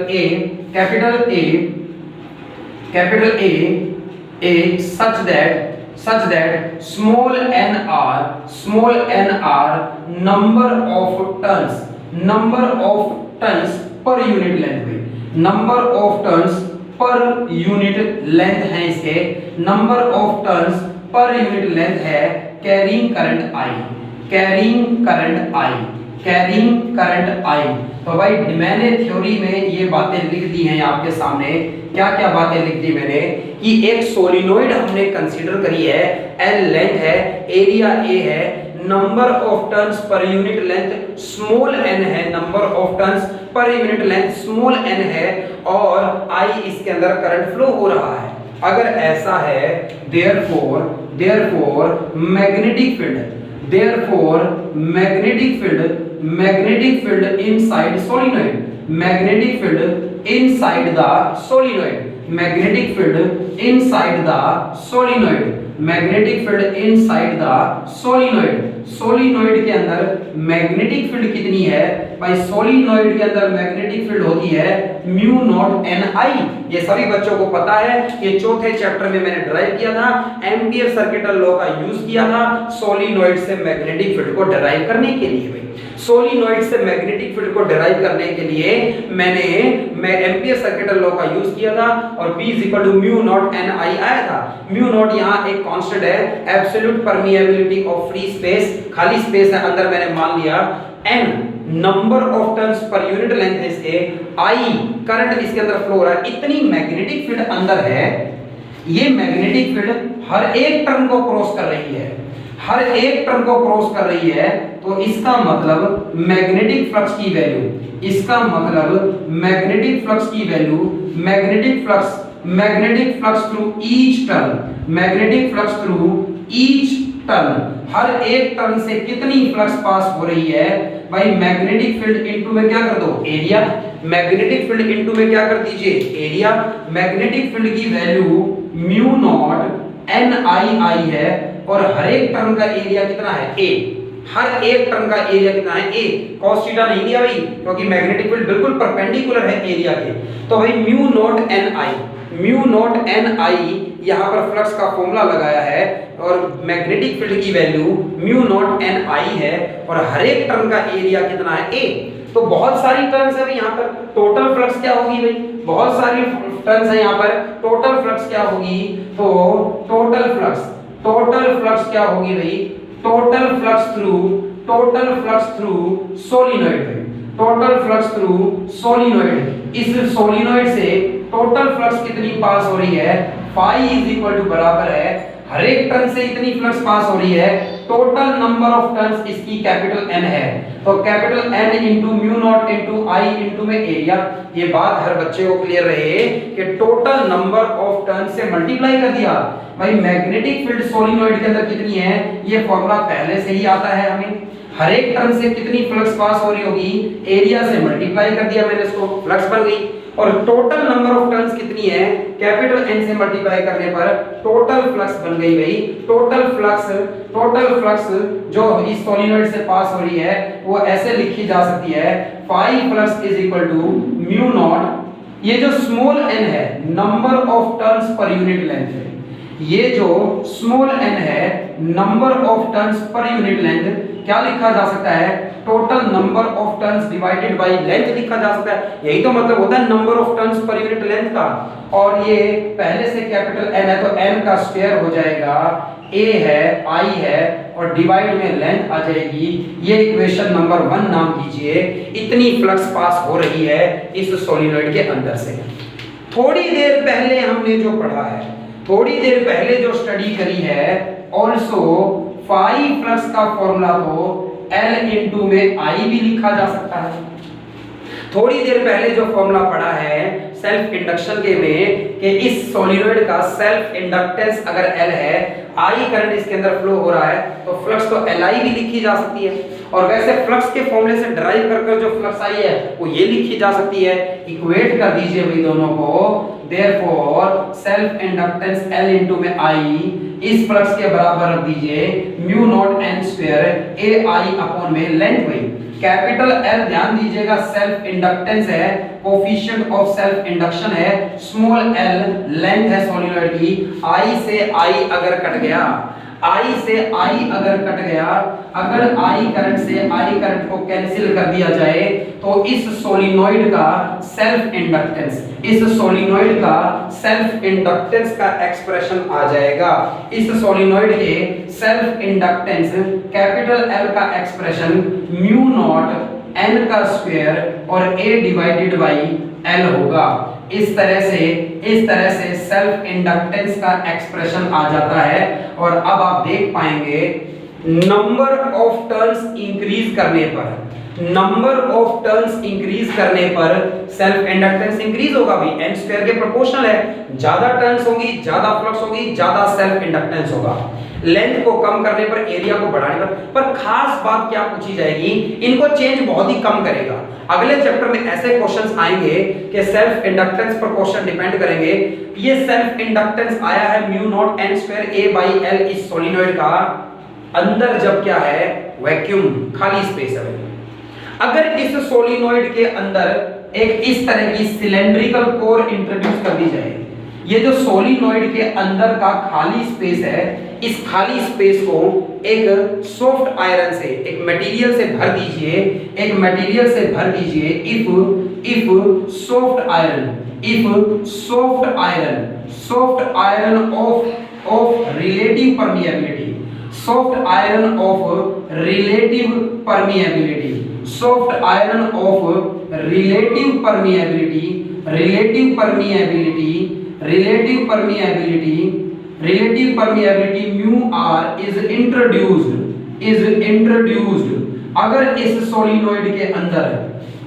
A such that small n are number of tons per unit length में, number of tons per unit length है इसके, number of tons per unit length है, carrying current I, carrying current I, carrying current I। तो भाई मैंने theory में ये बातें लिख दी हैं आपके सामने। क्या क्या बातें लिख दी मैंने कि एक सोलिनोइड हमने कंसीडर करी है, L लेंथ है, एरिया A है, number of turns per unit length small n है, number of turns per unit length small n है, और I इसके अंदर करंट फ्लो हो रहा है। अगर ऐसा है, therefore magnetic field inside solenoid, magnetic field inside the solenoid, magnetic field inside the solenoid, magnetic field inside the solenoid. Solenoid के अंदर मैग्नेटिक फील्ड कितनी है भाई? सोलिनॉइड के अंदर मैग्नेटिक फील्ड होती है म्यू नॉट एन आई। ये सभी बच्चों को पता है, ये चौथे चैप्टर में मैंने डिराइव किया था, एम्पियर सर्किटल लॉ का यूज किया था सोलिनॉइड से मैग्नेटिक फील्ड को डिराइव करने के लिए। भाई सोलिनॉइड से मैग्नेटिक फील्ड को डिराइव करने के लिए मैंने एम्पियर सर्किटल लॉ का यूज किया था, और B = म्यू नॉट एन आई आया था। म्यू नॉट यहाँ एक कांस्टेंट है, absolute permeability of free space, खाली स्पेस है अंदर, मैंने मान लिया। n number of turns per unit length है इसके, I करंट इसके अंदर फ्लो हो रहा है, इतनी मैग्नेटिक फील्ड अंदर है। ये मैग्नेटिक फील्ड हर एक टर्न को क्रॉस कर रही है, हर एक टर्न को क्रॉस कर रही है, तो इसका मतलब मैग्नेटिक फ्लक्स की वैल्यू, इसका मतलब मैग्नेटिक फ्लक्स की value, magnetic flux through each turn, magnetic flux through each turn, हर एक टर्न से कितनी फ्लक्स पास हो रही है भाई? मैग्नेटिक फील्ड इनटू में क्या कर दो? एरिया। मैग्नेटिक फील्ड इनटू में क्या कर दीजिए? एरिया। मैग्नेटिक फील्ड की वैल्यू म्यू नॉट एन आई है, और हर एक टर्न का एरिया कितना है? ए। हर एक टर्न का एरिया कितना है? ए। cos थीटा नहीं लिया भाई, क्योंकि मैग्नेटिक फील्ड बिल्कुल परपेंडिकुलर है एरिया के। तो भाई म्यू नॉट एन आई यहाँ पर फ्लक्स का फॉर्मूला लगाया है, और मैग्नेटिक फील्ड की वैल्यू म्यू नॉट एन आई है, और हर एक टर्न का एरिया कितना है? ए। तो बहुत सारी टर्न्स है यहाँ पर, टोटल फ्लक्स क्या होगी भाई? बहुत सारी टर्न्स है यहाँ पर, टोटल फ्लक्स क्या होगी? तो टोटल फ्लक्स क्या होगी भाई? Total flux through solenoid, total flux through solenoid. इस सोलिनॉइड से टोटल फ्लक्स कितनी पास हो रही है? phi बराबर है, हर एक टर्न से इतनी फ्लक्स पास हो रही है, टोटल नंबर ऑफ टर्न्स इसकी कैपिटल N है, तो capital N into mu naught into I into में एरिया। ये बात हर बच्चे को क्लियर रहे कि टोटल नंबर ऑफ टर्न्स से मल्टीप्लाई कर दिया। भाई मैग्नेटिक फील्ड सोलिनॉइड के अंदर कितनी है? ये फॉर्मूला पहले से ही आता है हमें, हर एक टर्न से कितनी फ्लक्स पास हो रही होगी, एरिया से मल्टीप्लाई कर दिया मैंने इसको, फ्लक्स बन गई। और टोटल नंबर ऑफ टर्न्स कितनी है? कैपिटल N से मल्टीप्लाई करने पर टोटल फ्लक्स बन गई भाई। टोटल फ्लक्स जो इस सोलिनॉइड से पास हो रही है वो ऐसे लिखी जा सकती है, phi flux is equal to mu naught, ये जो स्मॉल n है number of turns per unit length है, ये जो स्मॉल n है number of turns per unit length, क्या लिखा जा सकता है? Total number of turns divided by length लिखा जा सकता है। यही तो मतलब होता है number of turns per unit length का। और ये पहले से कैपिटल N है तो N का स्क्वायर हो जाएगा, A है, I है, और डिवाइड में लेंथ आ जाएगी। ये इक्वेशन नंबर 1 नाम कीजिए। इतनी फ्लक्स पास हो रही है इस सोलिनॉइड के अंदर से। थोड़ी देर पहले हमने जो पढ़ा है, थोड़ी देर पहले जो स्टडी करी है, ऑल्सो phi फ्लक्स का फॉर्मूला तो L इंटू में I भी लिखा जा सकता है। थोड़ी देर पहले जो फॉर्मूला पढ़ा है सेल्फ इंडक्शन के में कि इस सोलिनॉइड का सेल्फ इंडक्टेंस अगर L है, I करंट इसके अंदर फ्लो हो रहा है, तो फ्लक्स तो Li भी लिखी जा सकती है। और वैसे फ्लक्स के फॉर्मूले से डिराइव कर जो फ्लक्स आई है वो ये लिखी जा सकती है। इक्वेट कर दीजिए भाई दोनों को। Therefore self inductance L into में I इस फ्लक्स के बराबर रख दीजिए mu naught n square AI upon में लेंथ भाई। कैपिटल L ध्यान दीजिएगा सेल्फ इंडक्टेंस है, कोफिशिएंट ऑफ सेल्फ इंडक्शन है, स्मॉल l लेंथ है सोलिनॉइड की। I से I अगर कट गया, I से I अगर कट गया, अगर I करंट से I करंट को कैंसिल कर दिया जाए तो इस सोलिनॉइड का सेल्फ इंडक्टेंस, इस सोलिनॉइड का सेल्फ इंडक्टेंस का एक्सप्रेशन आ जाएगा। इस सोलिनॉइड के सेल्फ इंडक्टेंस कैपिटल L का एक्सप्रेशन म्यू नॉट n का स्क्वायर और a डिवाइडेड बाई L होगा। इस तरह से सेल्फ इंडक्टेंस का एक्सप्रेशन आ जाता है। और अब आप देख पाएंगे नंबर ऑफ टर्न्स इंक्रीज करने पर सेल्फ इंडक्टेंस इंक्रीज होगा भाई, n स्क्वायर के प्रोपोर्शनल है। ज्यादा टर्न्स होगी, ज्यादा फ्लक्स होगी, ज्यादा सेल्फ इंडक्टेंस होगा। लेंथ को कम करने पर, एरिया को बढ़ाने पर खास बात क्या पूछी जाएगी, इनको चेंज बहुत ही कम करेगा। अगले चैप्टर में ऐसे क्वेश्चंस आएंगे कि सेल्फ इंडक्टेंस पर क्वेश्चन डिपेंड करेंगे। ये सेल्फ इंडक्टेंस आया है mu naught n square a by l इस सोलिनॉइड का, अंदर जब क्या है वैक्यूम खाली स्पेस है। अगर इस सोलिनॉइड के अंदर एक इस तरह की सिलेंड्रिकल कोर इंट्रोड्यूस कर दी जाए, ये जो सोलिनॉइड के अंदर का खाली स्पेस है, इस खाली स्पेस को एक सॉफ्ट आयरन से, एक मटेरियल से भर दीजिए। If soft iron of relative permeability, soft iron of relative permeability, mu r is introduced। अगर इस सोलिनॉइड के अंदर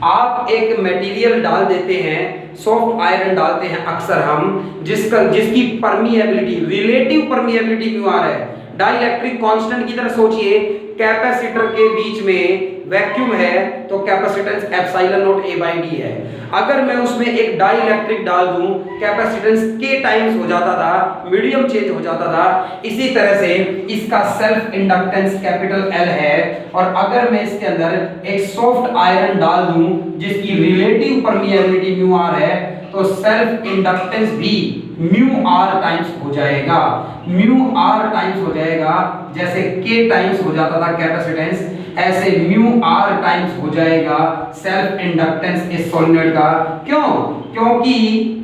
आप एक मटेरियल डाल देते हैं, सॉफ्ट आयरन डालते हैं अक्सर हम, जिसकी permeability, relative permeability mu R है। डाइलेक्ट्रिक कांस्टेंट की तरह सोचिए, कैपेसिटर के बीच में वैक्यूम है तो capacitance epsilon not a by d है। अगर मैं उसमें एक डाइलेक्ट्रिक डाल दूं, कैपेसिटेंस k टाइम्स हो जाता था, मीडियम चेंज हो जाता था। इसी तरह से इसका सेल्फ इंडक्टेंस कैपिटल L है। और अगर मैं इसके अंदर एक सॉफ्ट आयरन डाल दूं जिसकी रिलेटिव परमिएबिलिटी म्यू r है, तो सेल्फ इंडक्टेंस भी म्यू r टाइम्स हो जाएगा। जैसे k टाइम्स हो जाता था कैपेसिटेंस, ऐसे म्यू r टाइम्स हो जाएगा सेल्फ इंडक्टेंस इस सोलिनॉइड का।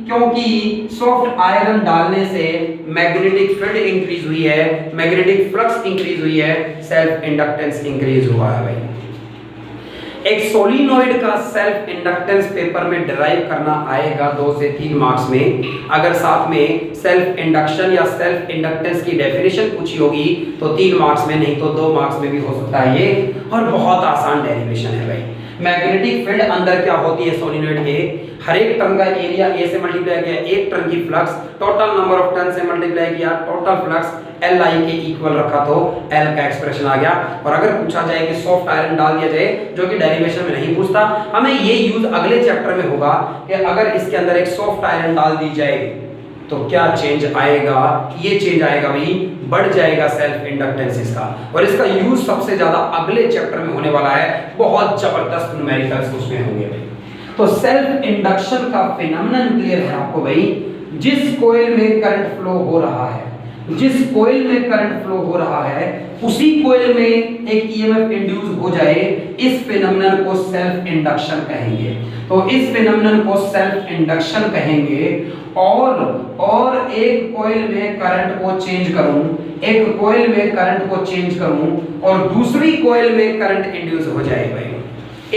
क्योंकि सॉफ्ट आयरन डालने से मैग्नेटिक फील्ड इंक्रीज हुई है, मैग्नेटिक फ्लक्स इंक्रीज हुई है, सेल्फ इंडक्टेंस इंक्रीज हुआ है भाई। एक सोलिनॉइड का सेल्फ इंडक्टेंस पेपर में डिराइव करना आएगा 2 से 3 मार्क्स में। अगर साथ में सेल्फ इंडक्शन या सेल्फ इंडक्टेंस की डेफिनेशन पूछी होगी तो 3 मार्क्स में, नहीं तो 2 मार्क्स में भी हो सकता है ये। और बहुत आसान डेरिवेशन है भाई। मैग्नेटिक फील्ड अंदर क्या होती है सोलिनॉइड के, हर एक टर्न का एरिया a से मल्टीप्लाई किया, एक टर्न की flux total number of turn से मल्टीप्लाई किया, टोटल फ्लक्स Li के इक्वल रखा तो L का एक्सप्रेशन आ गया। और अगर पूछा जाए कि सॉफ्ट आयरन डाल दिया जाए, जो कि डेरिवेशन में नहीं पूछता, हमें ये यूज अगले चैप्टर में होगा कि अगर इसके अंदर एक सॉफ्ट आयरन डाल दी जाए तो क्या चेंज आएगा। ये चेंज आएगा भाई, बढ़ जाएगा सेल्फ इंडक्टेंस इसका। और इसका यूज सबसे ज्यादा अगले चैप्टर में होने वाला है, बहुत जबरदस्त न्यूमेरिकल्स उसमें होंगे भाई। तो सेल्फ इंडक्शन का फिनोमेनन क्लियर है आपको भाई। जिस कॉइल में करंट फ्लो हो रहा है, उसी कॉइल में एक ईएमएफ इंड्यूस हो जाए, इस फिनोमेनन को सेल्फ इंडक्शन कहेंगे। तो इस फिनोमेनन को सेल्फ इंडक्शन कहेंगे। और एक कॉइल में करंट को चेंज करूं, और दूसरी कॉइल में करंट इंड्यूस हो जाए भाई।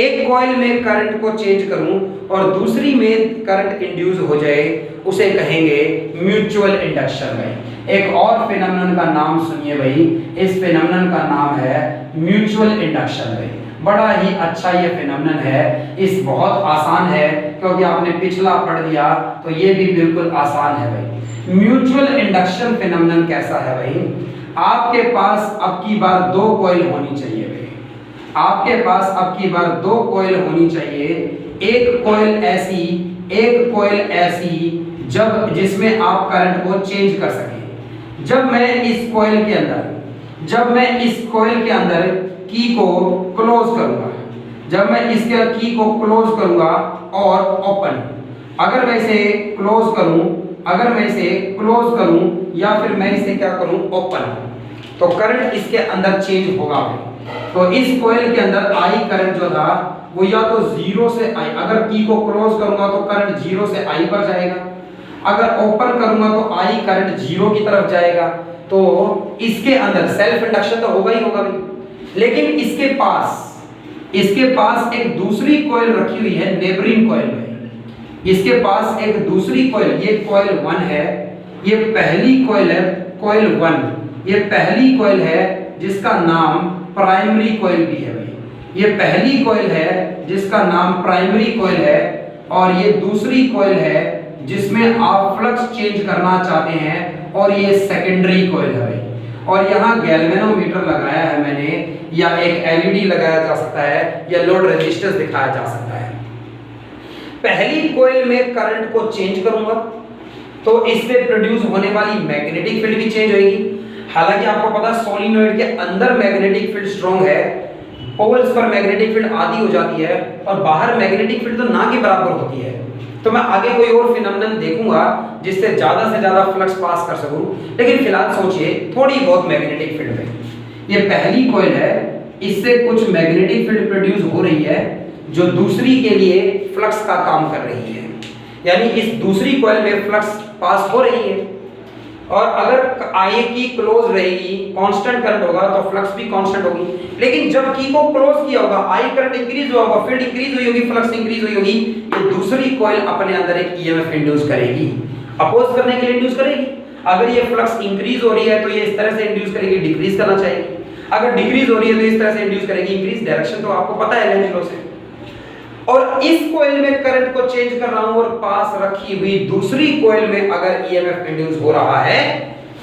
एक कॉइल में करंट को चेंज करूं और दूसरी में करंट इंड्यूस हो जाए, उसे कहेंगे म्यूचुअल इंडक्शन भाई। एक और फिनोमेनन का नाम सुनिए भाई, इस फिनोमेनन का नाम है म्यूचुअल इंडक्शन भाई। बड़ा ही अच्छा ये फिनोमेनन है। इस बहुत आसान है, क्योंकि आपने पिछला पढ़ लिया, तो ये भी बिल्कुल आसान है भाई। म्यूचुअल इंडक्शन फिनोमेनन कैसा है भाई, आपके पास अब की बार 2 कॉइल होनी चाहिए भाई। आपके पास अब की बार 2 कॉइल होनी चाहिए, एक कॉइल ऐसी, एक कॉइल ऐसी, जिसमें आप करंट को चेंज कर सकें। जब मैं इस कॉइल के अंदर की को क्लोज करूंगा, जब मैं इसके की को क्लोज करूंगा और ओपन, अगर मैं इसे क्लोज करूं या फिर मैं इसे क्या करूं ओपन, तो करंट इसके अंदर चेंज होगा। तो इस कॉइल के अंदर आई करंट जो था वो या तो 0 से आई, अगर की को क्लोज करूंगा तो करंट 0 से आई पर जाएगा, अगर ओपन करूंगा तो आई करंट 0 की तरफ जाएगा। तो इसके अंदर सेल्फ इंडक्शन तो होगा ही होगा भाई, लेकिन इसके पास एक दूसरी कॉइल रखी हुई है नेबरिंग कॉइल में। इसके पास एक दूसरी कॉइल, ये कॉइल 1 है, ये पहली कॉइल है कॉइल 1, ये पहली कॉइल है जिसका नाम प्राइमरी कॉइल भी है भाई। ये पहली कॉइल है जिसका नाम प्राइमरी कॉइल है, और ये दूसरी कॉइल है जिसमें आप फ्लक्स चेंज करना चाहते हैं, और ये सेकेंडरी कॉइल है भाई। और यहाँ गैल्वेनोमीटर लगाया है मैंने, या एक एलईडी लगाया जा सकता है, या लोड रेजिस्टेंस दिखाया जा सकता है। पहली कॉइल में करंट को चेंज करूंगा तो इससे प्रोड्यूस होने वाली मैग्नेटिक फील्ड भी चेंज होगी। हालांकि आपको पता है सोलिनॉइड के अंदर मैग्नेटिक फील्ड स्ट्रांग है, पोल्स पर मैग्नेटिक फील्ड आधी हो जाती है, और बाहर मैग्नेटिक फील्ड तो ना के बराबर होती है। तो मैं आगे कोई और फिनोमेनन देखूंगा जिससे ज्यादा से ज्यादा फ्लक्स पास कर सकूं, लेकिन फिलहाल सोचिए थोड़ी बहुत मैग्नेटिक फील्ड में। ये पहली कॉइल है, इससे कुछ मैग्नेटिक फील्ड प्रोड्यूस हो रही है जो दूसरी के लिए फ्लक्स का काम कर रही है, यानी इस दूसरी कॉइल में फ्लक्स पास हो रही है। और अगर आई की क्लोज रहेगी, कांस्टेंट करंट होगा तो फ्लक्स भी कांस्टेंट होगी। लेकिन जब की को क्लोज किया होगा, आई करंट इंक्रीज हुआ होगा, फील्ड इंक्रीज हुई होगी, फ्लक्स इंक्रीज हुई होगी, ये दूसरी कॉइल अपने अंदर एक ईएमएफ इंड्यूस करेगी, अपोज करने के लिए इंड्यूस करेगी। अगर ये फ्लक्स इंक्रीज हो रही है तो ये इस तरह से इंड्यूस करेगी, डिक्रीज करना चाहिए। अगर डिक्रीज हो रही है तो इस तरह से इंड्यूस करेगी, इंक्रीज। डायरेक्शन तो आपको पता है लेंज लॉ से। और इस कॉइल में करंट को चेंज कर रहा हूं, और पास रखी हुई दूसरी कॉइल में अगर ईएमएफ इंड्यूस हो रहा है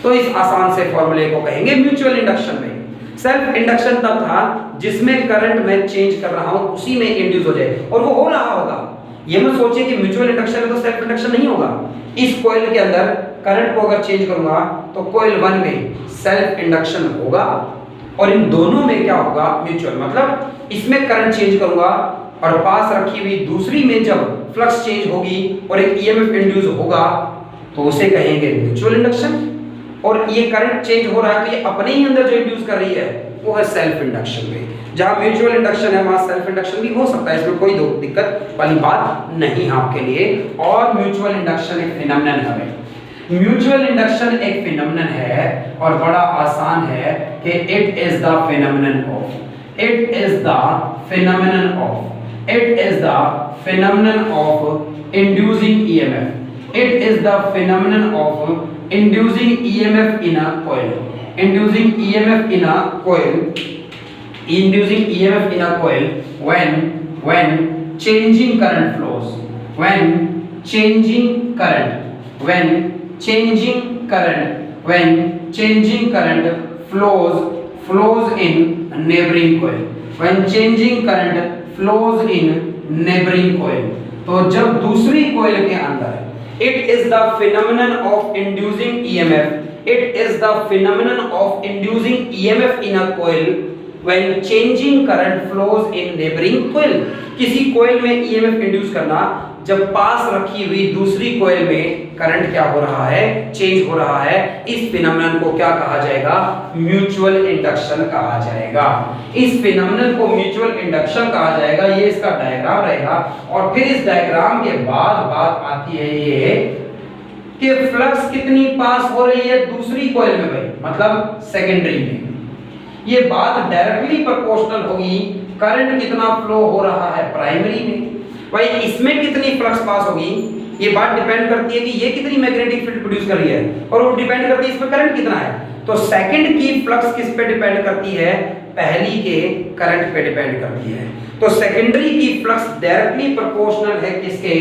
तो इस आसान से फॉर्मूले को कहेंगे म्यूचुअल इंडक्शन में। सेल्फ इंडक्शन तब था जिसमें करंट में चेंज कर रहा हूं उसी में इंड्यूस हो जाए, और वो हो रहा होगा। ये मत सोचिए कि म्यूचुअल इंडक्शन में तो सेल्फ इंडक्शन नहीं होगा। इस कॉइल के अंदर करंट को अगर चेंज करूंगा तो कॉइल 1 में सेल्फ इंडक्शन होगा, और इन दोनों में क्या होगा, म्यूचुअल। मतलब इसमें करंट चेंज करूंगा और पास रखी हुई दूसरी में जब फ्लक्स चेंज होगी और एक ईएमएफ इंड्यूस होगा तो उसे कहेंगे म्यूचुअल इंडक्शन। और ये करंट चेंज हो रहा है तो ये अपने ही अंदर जो इंड्यूस कर रही है वो है सेल्फ इंडक्शन में। जहां म्यूचुअल इंडक्शन है वहां सेल्फ इंडक्शन भी हो सकता है, इसमें कोई दिक्कत वाली बात नहीं है आपके लिए। और म्यूचुअल इंडक्शन एक फिनोमेनन है। म्यूचुअल इंडक्शन एक फिनोमेनन है और बड़ा आसान है कि it is the phenomenon of inducing EMF. It is the phenomenon of inducing EMF in a coil. Inducing EMF in a coil when changing current flows. When changing current flows in neighboring coil. When changing current flows in neighboring coil. तो जब दूसरी coil के अंदर it is the phenomenon of inducing EMF in a coil when changing current flows in neighboring coil. किसी coil में EMF induce करना जब पास रखी हुई दूसरी कॉइल में करंट क्या हो रहा है, चेंज हो रहा है। इस फिनोमेनन को क्या कहा जाएगा, म्यूचुअल इंडक्शन कहा जाएगा। इस फिनोमेनन को म्यूचुअल इंडक्शन कहा जाएगा। ये इसका डायग्राम रहेगा, और फिर इस डायग्राम के बाद बात आती है ये कि फ्लक्स कितनी पास हो रही है दूसरी कॉइल में भाई, मतलब सेकेंडरी में। ये बात डायरेक्टली प्रोपोर्शनल होगी करंट कितना फ्लो हो रहा है प्राइमरी में। भाई इसमें कितनी फ्लक्स पास होगी, ये बात डिपेंड करती है कि ये कितनी मैग्नेटिक फील्ड प्रोड्यूस कर रही है, और वो डिपेंड करती है इसमें करंट कितना है। तो सेकंड की फ्लक्स किस पे डिपेंड करती है, पहली के करंट पे डिपेंड करती है। तो सेकेंडरी की फ्लक्स डायरेक्टली प्रोपोर्शनल है किसके,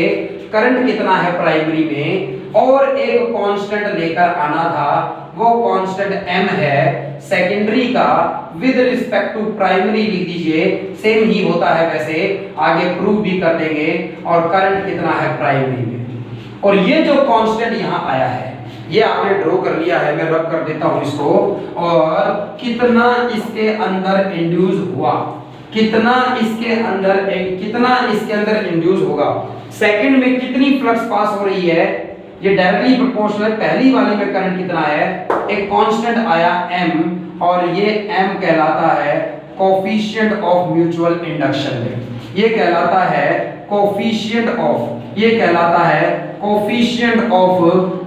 करंट कितना है प्राइमरी में, और एक कांस्टेंट लेकर आना था, वो कांस्टेंट m है सेकेंडरी का विद रिस्पेक्ट टू प्राइमरी लिख दीजिए, सेम ही होता है वैसे, आगे प्रूव भी कर देंगे। और करंट कितना है प्राइमरी में, और ये जो कांस्टेंट यहाँ आया है ये आपने ड्रॉ कर लिया है, मैं रब कर देता हूं इसको। और कितना इसके अंदर इंड्यूस हुआ, कितना इसके अंदर इंड्यूस होगा, सेकंड में कितनी फ्लक्स पास हो रही है, ये डायरेक्टली प्रोपोर्शनल। पहली वाले में करंट कितना है, एक कांस्टेंट आया m, और ये m कहलाता है कोफिशिएंट ऑफ म्यूचुअल इंडक्शन में, ये कहलाता है कोफिशिएंट ऑफ, ये कहलाता है कोफिशिएंट ऑफ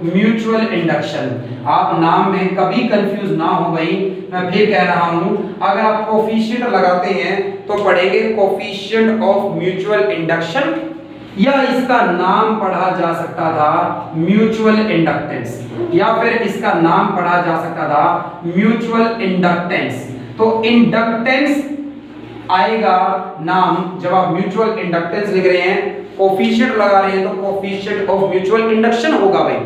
म्यूचुअल इंडक्शन। आप नाम में कभी कंफ्यूज ना हो भाई, मैं फिर कह रहा हूं, अगर आप कोफिशिएंट लगाते हैं तो पढ़ेंगे कोफिशिएंट ऑफ म्यूचुअल इंडक्शन, या इसका नाम पढ़ा जा सकता था म्यूचुअल इंडक्टेंस, या फिर इसका नाम पढ़ा जा सकता था म्यूचुअल इंडक्टेंस। तो इंडक्टेंस आएगा नाम जब आप म्यूचुअल इंडक्टेंस लिख रहे हैं, कोफिशिएंट लगा रहे हैं तो कोफिशिएंट ऑफ म्यूचुअल इंडक्शन होगा भाई।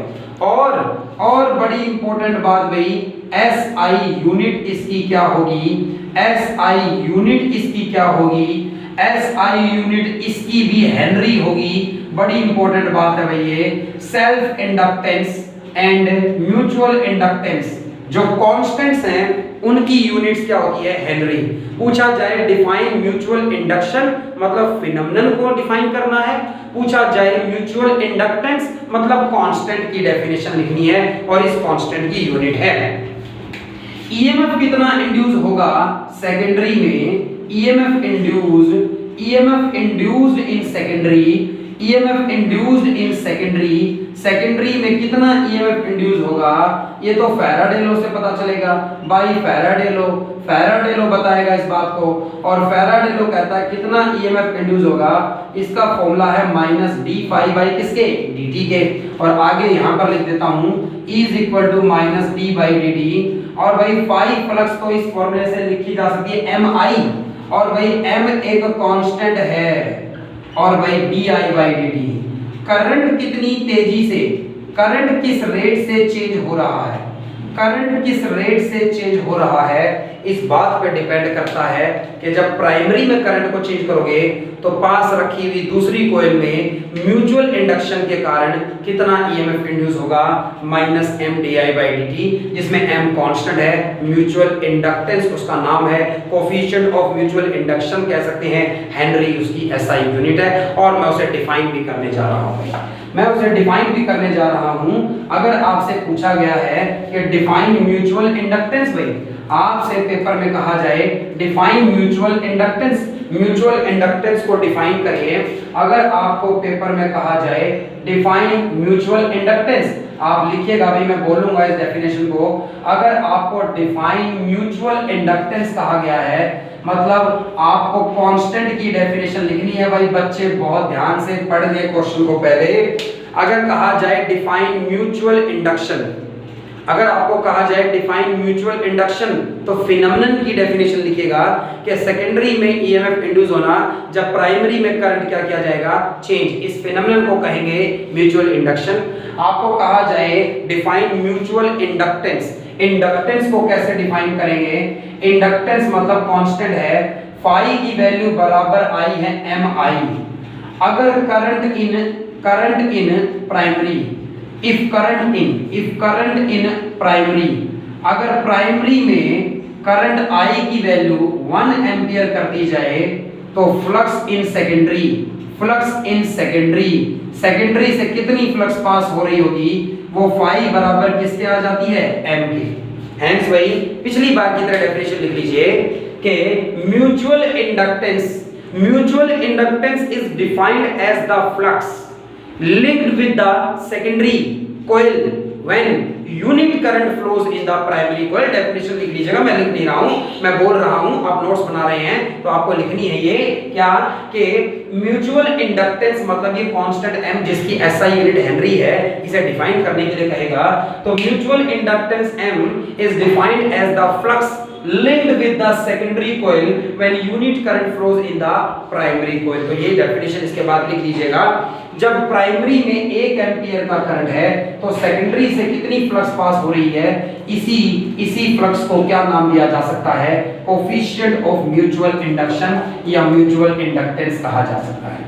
और बड़ी इंपॉर्टेंट बात भाई, एसआई यूनिट इसकी क्या होगी, एसआई यूनिट इसकी क्या होगी, एसआई यूनिट इसकी भी हेनरी होगी। बड़ी इंपॉर्टेंट बात है भाई ये, self inductance and mutual inductance जो कांस्टेंट्स हैं उनकी यूनिट्स क्या होती है, हेनरी। पूछा जाए डिफाइन म्यूचुअल इंडक्शन मतलब फिनोमेनन को डिफाइन करना है, पूछा जाए म्यूचुअल इंडक्टेंस मतलब कांस्टेंट की डेफिनेशन लिखनी है और इस कांस्टेंट की यूनिट है। ईएमएफ कितना इंड्यूस होगा सेकेंडरी में, EMF induced in secondary, EMF induced in secondary, secondary में कितना ईएमएफ इंड्यूस होगा, ये तो फैराडे लॉ से पता चलेगा by Faraday law, Faraday law बताएगा इस बात को। और फैराडे लॉ कहता है कितना ईएमएफ इंड्यूस होगा, इसका फॉर्मूला है माइनस डी फाई बाई किसके, dt के। और आगे यहां पर लिख देता हूं is equal to minus d by dt। और भाई फाई फ्लक्स तो इस फॉर्मूले से लिखी जा सकती है mi, और भाई m एक कांस्टेंट है, और भाई di बाई dt। करंट कितनी तेजी से, करंट किस रेट से चेंज हो रहा है, करंट किस रेट से चेंज हो रहा है, इस बात पे डिपेंड करता है कि जब प्राइमरी में करंट को चेंज करोगे तो पास रखी हुई दूसरी कॉइल में म्यूचुअल इंडक्शन के कारण कितना ईएमएफ इंड्यूस होगा, minus M d I by d t, जिसमें एम कांस्टेंट है, म्यूचुअल इंडक्टेंस उसका नाम है, कोफिशिएंट ऑफ म्यूचुअल इंडक्शन कह सकते हैं, हेनरी उसकी एसआई यूनिट है। और मैं उसे डिफाइन भी करने जा रहा हूँ, मैं उसे डिफाइन भी करने जा रहा हूं। अगर आपसे पूछा गया है कि डिफाइन म्यूचुअल इंडक्टेंस, भाई आपसे पेपर में कहा जाए define mutual inductance, mutual inductance को डिफाइन करिए। अगर आपको पेपर में कहा जाए डिफाइन म्यूचुअल इंडक्टेंस, आप लिखिएगा भाई, मैं बोलूंगा इस डेफिनेशन को। अगर आपको डिफाइन म्यूचुअल इंडक्टेंस कहा गया है मतलब आपको कांस्टेंट की डेफिनेशन लिखनी है। भाई बच्चे बहुत ध्यान से पढ़ लिए क्वेश्चन को पहले। अगर कहा जाए डिफाइन म्यूचुअल इंडक्शन, अगर आपको कहा जाए डिफाइन म्यूचुअल इंडक्शन तो फिनोमेनन की डेफिनेशन लिखिएगा कि सेकेंडरी में ईएमएफ इंड्यूस होना जब प्राइमरी में करंट क्या किया जाएगा, चेंज। इस फिनोमेनन को कहेंगे म्यूचुअल इंडक्शन। आपको कहा जाए डिफाइन म्यूचुअल इंडक्टेंस, इंडक्टेंस को कैसे डिफाइन करेंगे, इंडक्टेंस मतलब कांस्टेंट है, फाई की वैल्यू बराबर आई है एम आई। अगर current in primary, if current in primary, अगर प्राइमरी में करंट आई की वैल्यू 1 एम्पियर कर दी जाए तो flux in secondary, flux in secondary, secondary से कितनी फ्लक्स पास हो रही होगी, वो फाई बराबर किसके आ जाती है, एम के। हेंस भाई पिछली बार की तरह डेफिनेशन लिख लीजिए कि mutual inductance is defined as the flux linked with the secondary coil when unit current flows in the primary coil। Definition लिख लीजिएगा, मैं लिख नहीं रहा हूं, मैं बोल रहा हूं, आप नोट्स बना रहे हैं तो आपको लिखनी है ये क्या कि म्यूचुअल इंडक्टेंस मतलब ये कांस्टेंट m जिसकी एसआई यूनिट हेनरी है, इसे डिफाइन करने के लिए कहेगा तो mutual inductance m is defined as the flux linked with the secondary coil when unit current flows in the primary coil। तो ये डेफिनेशन इसके बाद लिख लीजिएगा, जब प्राइमरी में 1 एम्पियर का करंट है तो सेकेंडरी से कितनी फ्लक्स पास हो रही है, इसी फ्लक्स को क्या नाम दिया जा सकता है, कोफिशिएंट ऑफ म्यूचुअल इंडक्शन या म्यूचुअल इंडक्टेंस कहा जा सकता है।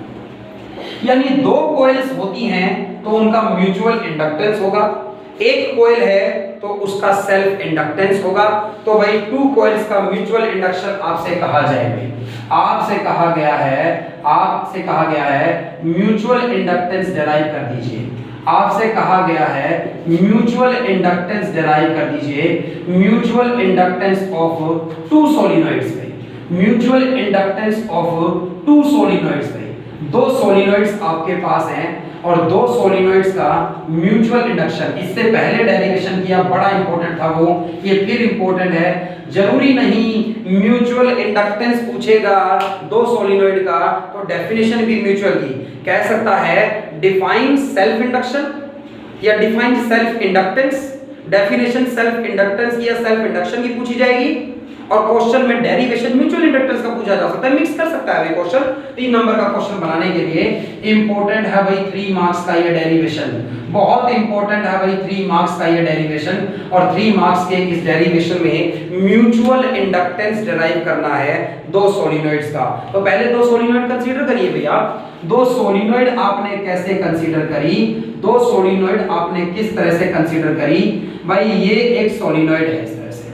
यानी दो कॉइल्स होती हैं तो उनका म्यूचुअल इंडक्टेंस होगा, एक कॉइल है तो उसका सेल्फ इंडक्टेंस होगा। तो भाई 2 कॉइल्स का म्यूचुअल इंडक्शन आपसे कहा जाएगा, आपसे कहा गया है म्यूचुअल इंडक्टेंस डिराइव कर दीजिए, आपसे कहा गया है म्यूचुअल इंडक्टेंस डिराइव कर दीजिए, म्यूचुअल इंडक्टेंस ऑफ 2 सोलिनॉइड्स में। म्यूचुअल इंडक्टेंस ऑफ टू सोलिनॉइड्स है। दो सोलिनॉइड्स आपके पास हैं और दो सोलिनॉइड्स का म्यूचुअल इंडक्शन। इससे पहले डेरिवेशन किया, बड़ा इंपॉर्टेंट था वो, ये फिर इंपॉर्टेंट है। जरूरी नहीं म्यूचुअल इंडक्टेंस पूछेगा दो सोलिनॉइड का तो डेफिनेशन भी म्यूचुअल की कह सकता है। डिफाइन सेल्फ इंडक्शन या define self inductance. Definition self inductance की या सेल्फ इंडक्शन की पूछी जाएगी और क्वेश्चन में डेरिवेशन म्यूचुअल इंडक्टेंस का पूछा जा सकता है, मिक्स कर सकता है भाई क्वेश्चन। 3 नंबर का क्वेश्चन बनाने के लिए इंपॉर्टेंट है भाई 3 मार्क्स का ये डेरिवेशन, बहुत इंपॉर्टेंट है भाई 3 मार्क्स का ये डेरिवेशन। और 3 मार्क्स के इस डेरिवेशन में म्यूचुअल इंडक्टेंस डिराइव करना है दो सोलिनॉइड्स का। तो पहले दो सोलिनॉइड कंसीडर करिए भैया। दो सोलिनॉइड आपने कैसे कंसीडर करी, दो सोलिनॉइड आपने किस तरह से कंसीडर करी भाई। ये एक सोलिनॉइड है, इस तरह से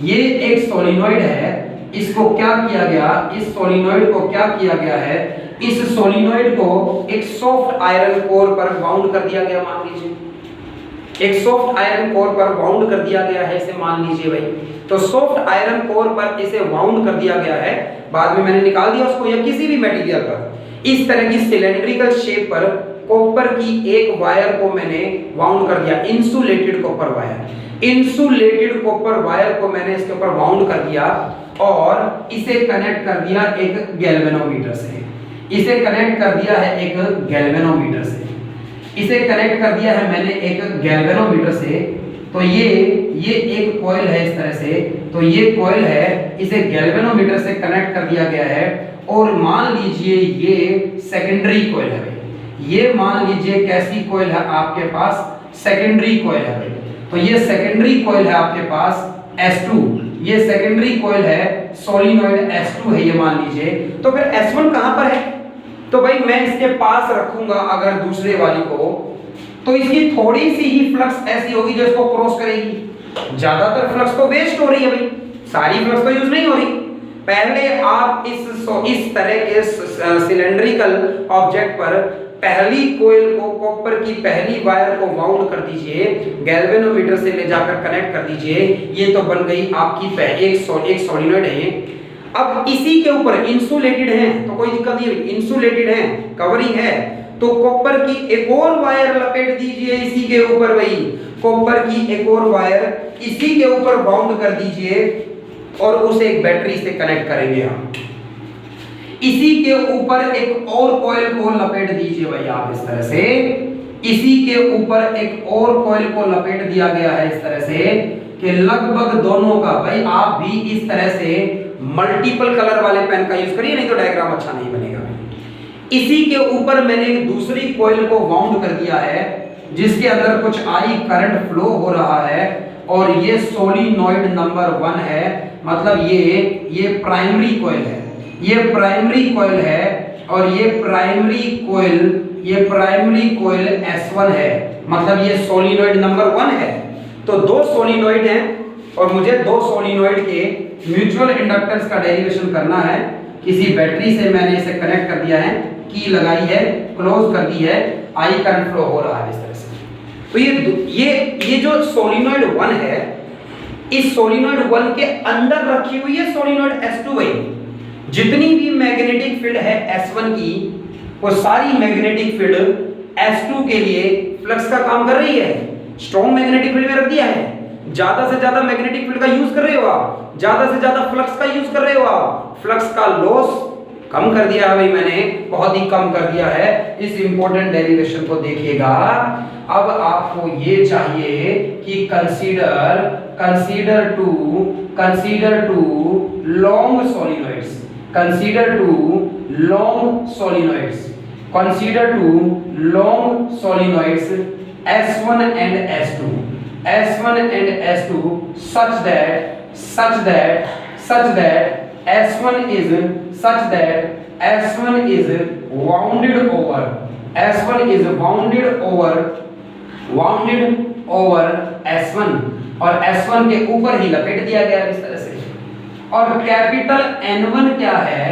ये एक सोलिनॉइड है। इसको क्या किया गया, इस सोलिनॉइड को क्या किया गया है, इस सोलिनॉइड को एक सॉफ्ट आयरन कोर पर बाउंड कर दिया गया। मान लीजिए एक सॉफ्ट आयरन कोर पर बाउंड कर दिया गया है, इसे मान लीजिए भाई। तो सॉफ्ट आयरन कोर पर इसे बाउंड कर दिया गया है, बाद में मैंने निकाल दिया उसको, या किसी भी मटेरियल पर इस तरह की सिलेंड्रिकल शेप पर कॉपर की एक वायर को मैंने बाउंड कर दिया। Insulated copper wire, insulated copper wire को मैंने इसके ऊपर बाउंड कर दिया और इसे कनेक्ट कर दिया एक गैल्वेनोमीटर से। इसे कनेक्ट कर दिया है एक गैल्वेनोमीटर से, इसे कनेक्ट कर दिया है मैंने एक गैल्वेनोमीटर से। तो ये एक कॉइल है इस तरह से, तो ये कॉइल है, इसे गैल्वेनोमीटर से कनेक्ट कर दिया गया है। और मान लीजिए ये सेकेंडरी कॉइल है भाई, ये मान लीजिए कैसी कॉइल है आपके पास, सेकेंडरी कॉइल है भाई। तो ये सेकेंडरी कॉइल है आपके पास S2, ये सेकेंडरी कॉइल है, सोलिनॉइड S2 है ये मान लीजिए। तो फिर S1 कहां पर है, तो भाई मैं इसके पास रखूंगा अगर दूसरे वाली को, तो इसकी थोड़ी सी ही फ्लक्स ऐसी होगी जो इसको क्रॉस करेगी। ज्यादातर फ्लक्स तो वेस्ट हो रही है भाई, सारी फ्लक्स तो यूज नहीं हो रही। पहले आप इस तरह के सिलेंड्रिकल ऑब्जेक्ट पर पहली कॉइल को, कॉपर की पहली वायर को बाउंड कर दीजिए, गैल्वेनोमीटर से ले जाकर कनेक्ट कर दीजिए। ये तो बन गई आपकी एक सोलिनॉइड है। अब इसी के ऊपर इंसुलेटेड है तो कोई दिक्कत नहीं है, इंसुलेटेड है, कवरिंग है, तो कॉपर की एक और वायर लपेट दीजिए इसी के ऊपर भाई। कॉपर की एक और वायर इसी के ऊपर बाउंड कर दीजिए और उसे एक बैटरी से कनेक्ट करेंगे हम। इसी के ऊपर एक और कॉइल को लपेट दीजिए भाई आप इस तरह से, इसी के ऊपर एक और कॉइल को लपेट दिया गया है इस तरह से कि लगभग दोनों का, भाई आप भी इस तरह से मल्टीपल कलर वाले पेन का यूज करिए, नहीं तो डायग्राम अच्छा नहीं बनेगा। इसी के ऊपर मैंने एक दूसरी कॉइल को बाउंड कर दिया है जिसके अंदर कुछ आई करंट फ्लो हो रहा है और ये सोलिनॉइड नंबर 1 है, मतलब ये प्राइमरी कॉइल है, ये प्राइमरी कॉइल है और ये प्राइमरी कॉइल S1 है, मतलब ये सोलिनॉइड नंबर 1 है। तो दो सोलिनॉइड हैं और मुझे दो सोलिनॉइड के म्यूचुअल इंडक्टेंस का डेरिवेशन करना है। किसी बैटरी से मैंने इसे कनेक्ट कर दिया है, की लगाई है, क्लोज कर दी है, आई करंट फ्लो हो रहा है इस तरह से। तो ये जो सोलिनॉइड 1 है, इस सोलिनॉइड 1 के अंदर रखी हुई है सोलिनॉइड S2 है। जितनी भी मैग्नेटिक फील्ड है S1 की, वो सारी मैग्नेटिक फील्ड S2 के लिए फ्लक्स का काम कर रही है। स्ट्रॉन्ग मैग्नेटिक फील्ड में रख दिया है, ज्यादा से ज्यादा मैग्नेटिक फील्ड का यूज कर रहे हो आप, ज्यादा से ज्यादा फ्लक्स का यूज कर रहे हो आप। फ्लक्स का लॉस कम कर दिया है भाई मैंने, बहुत ही कम कर दिया है। इस इंपॉर्टेंट डेरिवेशन को देखिएगा। अब आपको ये चाहिए कि consider two long solenoids, consider two long solenoids S1 and S2 such that S1 is wounded over S1 और S1 के ऊपर ही लपेट दिया गया इस तरह से। और कैपिटल N1 क्या है?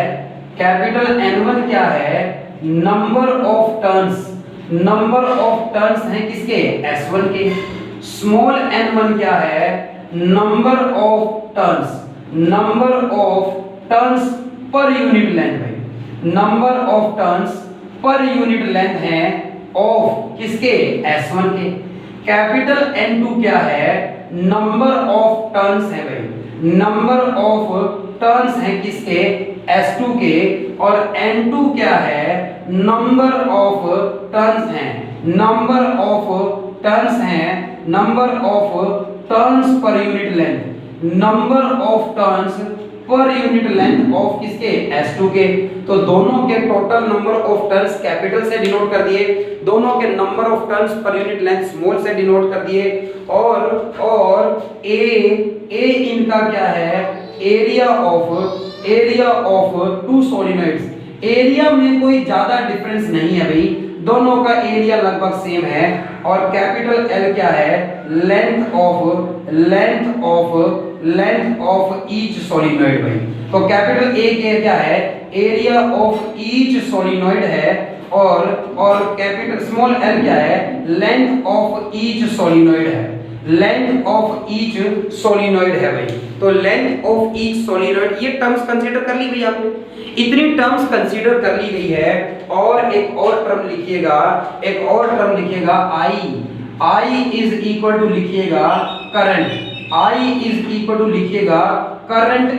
कैपिटल N1 क्या है? नंबर ऑफ टर्न्स हैं किसके? S1 के। स्मॉल n1 क्या है? Number of turns per unit length भाई, number of turns per unit length है ऑफ किसके, S1 के। कैपिटल N2 क्या है, नंबर ऑफ टर्न्स है भाई, नंबर ऑफ टर्न्स है किसके, S2 के। और N2 क्या है, नंबर ऑफ टर्न्स है, नंबर ऑफ टर्न्स है, number of turns per unit length, number of turns per unit length of किसके, S2 के। तो दोनों के total number of turns capital से डिनोट कर दिए, दोनों के number of turns per unit length small से डिनोट कर दिए। और ए इनका क्या है, एरिया ऑफ टू सोलिनॉइड्स। एरिया में कोई ज्यादा डिफरेंस नहीं है भाई, दोनों का एरिया लगभग सेम है। और कैपिटल L क्या है, लेंथ ऑफ ईच सोलिनॉइड भाई। तो कैपिटल A के क्या है, एरिया ऑफ ईच सोलिनॉइड है। और कैपिटल स्मॉल l क्या है, लेंथ ऑफ ईच सोलिनॉइड है, लेंथ ऑफ ईच सोलिनॉइड है भाई। तो लेंथ ऑफ ईच सोलिनॉइड, ये टर्म्स कंसीडर कर ली भाई आपने, इतनी टर्म्स कंसीडर कर ली गई है। और एक और टर्म लिखिएगा, एक और टर्म लिखिएगा I इज इक्वल टू लिखिएगा current, I is equal to लिखिएगा current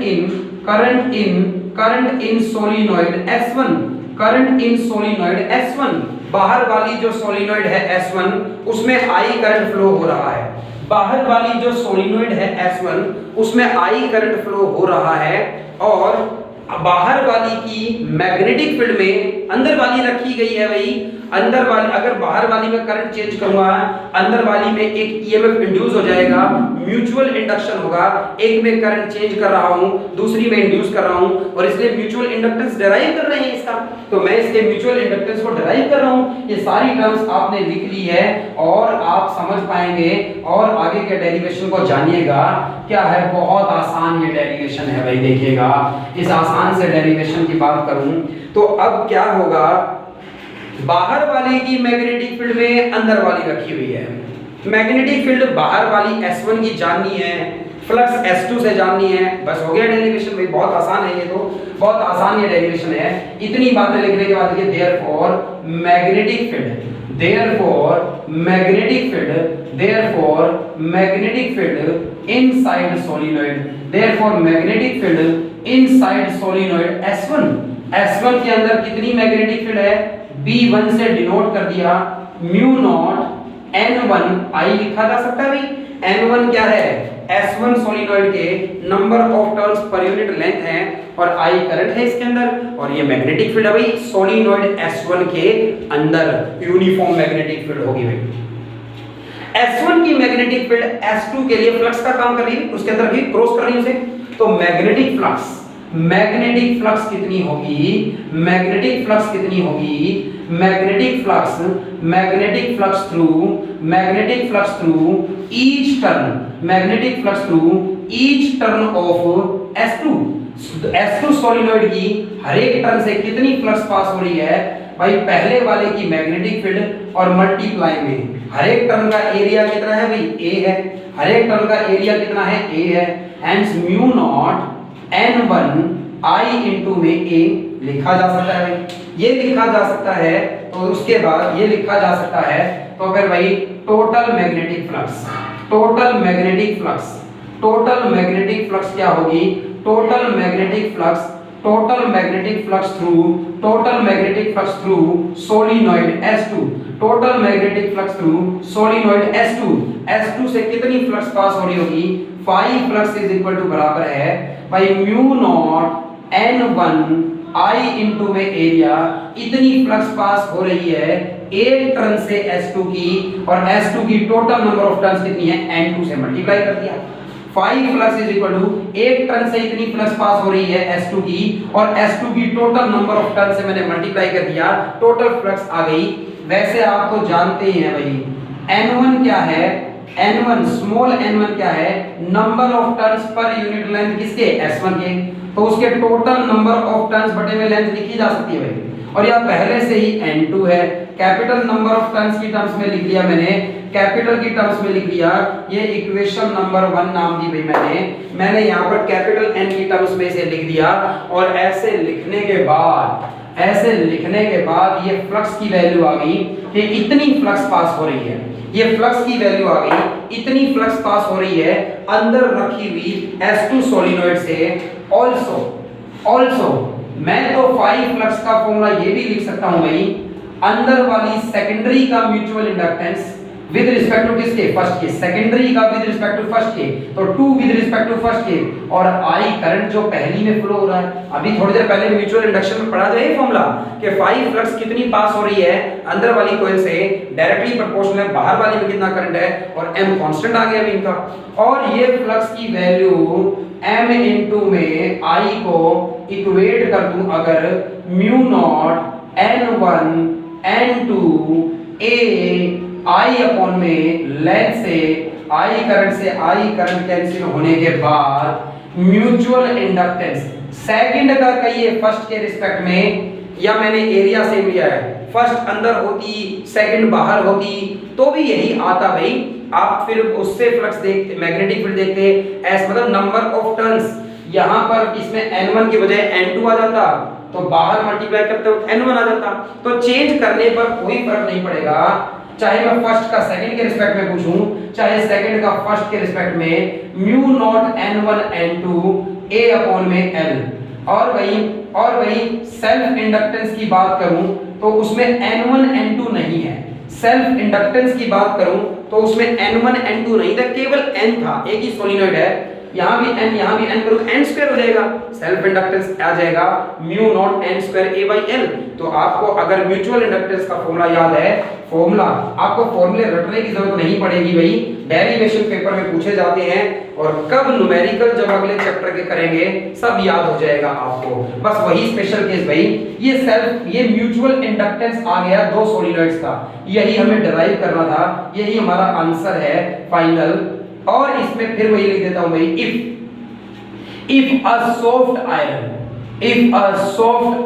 in solenoid S1, current in solenoid S1। बाहर वाली जो सोलिनॉइड है S1 उसमें I करंट फ्लो हो रहा है, बाहर वाली जो सोलिनॉइड है S1 उसमें I करंट फ्लो हो रहा है। और बाहर वाली की मैग्नेटिक फील्ड में अंदर वाली रखी गई है भाई, अंदर वाली, अगर बाहर वाली में करंट चेंज करूंगा, अंदर वाली में एक ईएमएफ इंड्यूस हो जाएगा, म्यूचुअल इंडक्शन होगा। एक में करंट चेंज कर रहा हूं, दूसरी में इंड्यूस कर रहा हूं, और इसलिए म्यूचुअल इंडक्टेंस डिराइव कर रहे हैं इसका, तो मैं इसके म्यूचुअल इंडक्टेंस को डिराइव कर रहा हूं। ये सारी टर्म्स आपने लिख ली है और आप समझ पाएंगे। और आगे के डेरिवेशन को जानिएगा क्या है, बहुत आसान ये डेरिवेशन है भाई। देखिएगा, इस आसान से डेरिवेशन की बात करूं तो अब क्या होगा, बाहर वाले की मैग्नेटिक फील्ड में अंदर वाली रखी हुई है, मैग्नेटिक फील्ड बाहर वाली S1 की जाननी है, फ्लक्स S2 से जाननी है, बस हो गया डेरिवेशन भाई। बहुत आसान है ये, तो बहुत आसान ये डेरिवेशन है। इतनी बातें लिखने के बाद ये therefore magnetic field, therefore magnetic field inside solenoid, therefore magnetic field inside solenoid S1 के अंदर कितनी मैग्नेटिक फील्ड है, B1 से डिनोट कर दिया, म्यू नॉट N1 I लिखा जा सकता है भाई। N1 क्या है, S1 सोलिनॉइड के number of turns per unit length है और I करंट है इसके अंदर, और ये मैग्नेटिक फील्ड है भाई सोलिनॉइड S1 के अंदर, यूनिफॉर्म मैग्नेटिक फील्ड होगी भाई। S1 की मैग्नेटिक फील्ड S2 के लिए फ्लक्स का काम कर रही है, उसके अंदर भी क्रॉस कर रही है उसे। तो मैग्नेटिक फ्लक्स कितनी होगी, मैग्नेटिक फ्लक्स कितनी होगी, magnetic flux through each turn off S2 solenoid की हर एक टर्न से कितनी फ्लक्स पास हो रही है भाई, पहले वाले की मैग्नेटिक फील्ड और मल्टीप्लाई में हर एक टर्न का एरिया कितना है भाई, A है, हर एक टर्न का एरिया कितना है, A है। Hence mu naught N1 I into में A लिखा जा सकता है, ये लिखा जा सकता है। तो उसके बाद ये लिखा जा सकता है, तो फिर भाई टोटल मैग्नेटिक फ्लक्स क्या होगी, total magnetic flux through solenoid S2, total magnetic flux through solenoid S2 से कितनी फ्लक्स पास हो रही होगी, 5 फ्लक्स इज इक्वल टू बराबर है भाई mu naught N1 I into में एरिया, इतनी फ्लक्स पास हो रही है एक टर्न से S2 की, और S2 की टोटल नंबर ऑफ टर्न्स कितनी है, N2 से मल्टीप्लाई कर दिया। 5 फ्लक्स इज इक्वल टू एक टर्न से इतनी फ्लक्स पास हो रही है S2 की, और S2 की टोटल नंबर ऑफ टर्न से मैंने मल्टीप्लाई कर दिया, टोटल फ्लक्स आ गई। वैसे आप तो जानते ही हैं भाई N1 क्या है, N1 स्मॉल n1 क्या है, number of turns per unit length किसके, S1 के। तो उसके टोटल नंबर ऑफ टर्न्स बटे में लेंथ लिखी जा सकती है भाई, और यह पहले से ही N2 है। कैपिटल नंबर ऑफ टर्न्स की टर्म्स में लिख दिया मैंने कैपिटल की टर्म्स में लिख दिया, ये इक्वेशन नंबर 1 नाम दी भाई मैंने यहाँ पर कैपिटल N की टर्म्स में इसे लिख दिया। और ऐसे लिखने के बाद ये फ्लक्स की वैल्यू आ गई कि इतनी फ्लक्स पास हो रही है, ये फ्लक्स की वैल्यू आ गई, इतनी फ्लक्स पास हो रही है अंदर रखी हुई S2 सोलिनॉइड से। ऑल्सो मैं तो 5 फ्लक्स का फॉर्मूला ये भी लिख सकता हूं भाई, अंदर वाली सेकेंडरी का mutual inductance with respect to किसके, फर्स्ट के, सेकेंडरी का विद रिस्पेक्ट टू फर्स्ट के, तो 2 विद रिस्पेक्ट टू फर्स्ट के, और I करंट जो पहली में फ्लो हो रहा है। अभी थोड़ी देर पहले म्यूचुअल इंडक्शन में पढ़ा था ये फॉर्मूला कि 5 फ्लक्स कितनी पास हो रही है अंदर वाली कॉइल से, डायरेक्टली प्रोपोर्शनल है बाहर वाली में कितना करंट है, और m कांस्टेंट आ गया अभी इनका। और ये फ्लक्स की वैल्यू m इनटू में I को इक्वेट कर दूं अगर mu naught n1 n2 a I upon में लेंथ से I करंट कैंसिल होने के बाद म्यूचुअल इंडक्टेंस सेकंड का कहिए फर्स्ट के रिस्पेक्ट में, या मैंने एरिया से लिया है, फर्स्ट अंदर होती सेकंड बाहर होती तो भी यही आता भाई। आप फिर उससे फ्लक्स देखते, मैग्नेटिक फील्ड देखते एस मतलब नंबर ऑफ टर्न्स, यहां पर इसमें n1 की बजाय n2 आ जाता तो बाहर मल्टीप्लाई करते वक्त n1 आ जाता। तो चेंज करने पर कोई फर्क नहीं पड़ेगा, चाहे मैं फर्स्ट का सेकंड के रिस्पेक्ट में पूछूं, चाहे सेकंड का फर्स्ट के रिस्पेक्ट में, mu naught n1 n2 a upon में l। और वही सेल्फ इंडक्टेंस की बात करूं तो उसमें n1 n2 नहीं है, सेल्फ इंडक्टेंस की बात करूं तो उसमें n1 n2 नहीं था, केवल n था, एक ही सोलिनॉइड है, यहाँ भी n करूँ n स्क्वायर हो जाएगा, सेल्फ इंडक्टेंस आ जाएगा mu naught n square a by l। तो आपको अगर म्यूचुअल इंडक्टेंस का फॉर्मूला याद है, फॉर्मूला आपको फॉर्मूले रटने की जरूरत नहीं पड़ेगी भाई, डेरिवेशन पेपर में पूछे जाते हैं और कब न्यूमेरिकल जब अगले चैप्टर के करेंगे सब याद हो जाएगा आपको। बस वही स्पेशल केस भाई, ये म्यूचुअल इंडक्टेंस आ गया दो सोलिनॉइड्स का, यही हमें डिराइव करना था, यही हमारा आंसर है फाइनल। और इसमें फिर वही लिख देता हूं भाई, if a soft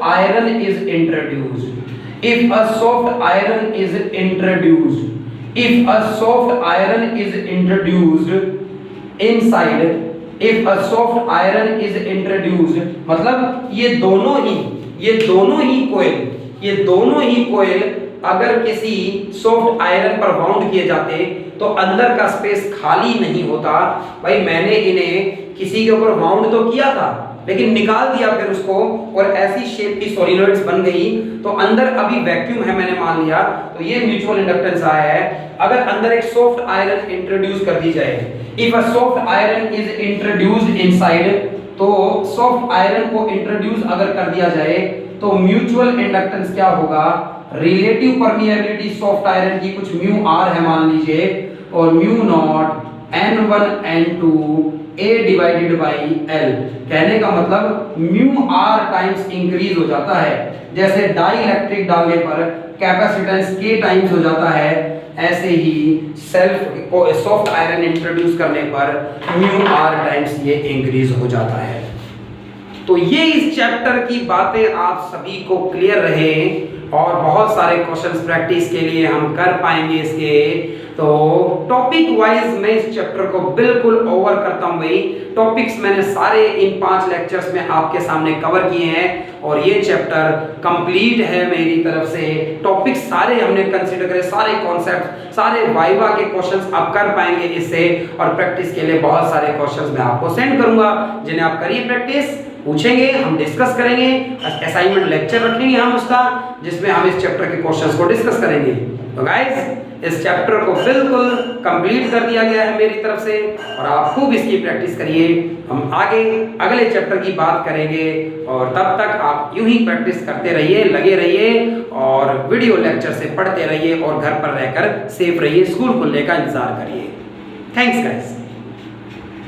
iron is introduced, if a soft iron is introduced मतलब ये दोनों ही कोयल अगर किसी सॉफ्ट आयरन पर बाउंड किए जाते तो अंदर का स्पेस खाली नहीं होता। भाई मैंने इन्हें किसी के ऊपर बाउंड तो किया था लेकिन निकाल दिया फिर उसको, और ऐसी शेप की सोलिनॉइड्स बन गई तो अंदर अभी वैक्यूम है मैंने मान लिया, तो ये म्यूचुअल इंडक्टेंस आया है। अगर अंदर एक सॉफ्ट आयरन इंट्रोड्यूस कर दी जाए, if a soft iron is introduced inside, तो सॉफ्ट आयरन को इंट्रोड्यूस अगर कर दिया जाए तो म्यूचुअल इंडक्टेंस क्या होगा, रिलेटिव परमिएबिलिटी सॉफ्ट आयरन की कुछ म्यू r है मान लीजिए, और mu naught n1 n2 a divided by l। कहने का मतलब म्यू r टाइम्स इंक्रीज हो जाता है, जैसे डाइइलेक्ट्रिक डालने पर कैपेसिटेंस k टाइम्स हो जाता है, ऐसे ही सॉफ्ट आयरन इंट्रोड्यूस करने पर म्यू r टाइम्स ये इंक्रीज हो जाता है। तो ये इस चैप्टर की बातें आप सभी को क्लियर रहे और बहुत सारे क्वेश्चंस प्रैक्टिस के लिए हम कर पाएंगे इसके। तो टॉपिक वाइज मैं इस चैप्टर को बिल्कुल ओवर करता हूं भाई, टॉपिक्स मैंने सारे इन 5 लेक्चर्स में आपके सामने कवर किए हैं और ये चैप्टर कंप्लीट है मेरी तरफ से। टॉपिक्स सारे हमने कंसीडर करे, सारे कॉन्सेप्ट, सारे वाइवा के क्वेश्चंस आप कर पाएंगे इससे, और प्रैक्टिस के लिए बहुत सारे क्वेश्चंस मैं आपको सेंड करूंगा जिन्हें आप करिए प्रैक्टिस, पूछेंगे, हम डिस्कस करेंगे, असाइनमेंट लेक्चर रखेंगे हम उसका, जिसमें हम इस चैप्टर के क्वेश्चंस को डिस्कस करेंगे। तो गाइस इस चैप्टर को बिल्कुल कंप्लीट कर दिया गया है मेरी तरफ से और आप खूब इसकी प्रैक्टिस करिए। हम आगे अगले चैप्टर की बात करेंगे और तब तक आप यूं ही प्रैक्टिस करते रहिए, लगे रहिए और वीडियो लेक्चर से पढ़ते रहिए और घर पर रहकर सेफ रहिए, स्कूल खुलने का इंतजार करिए। Thanks guys.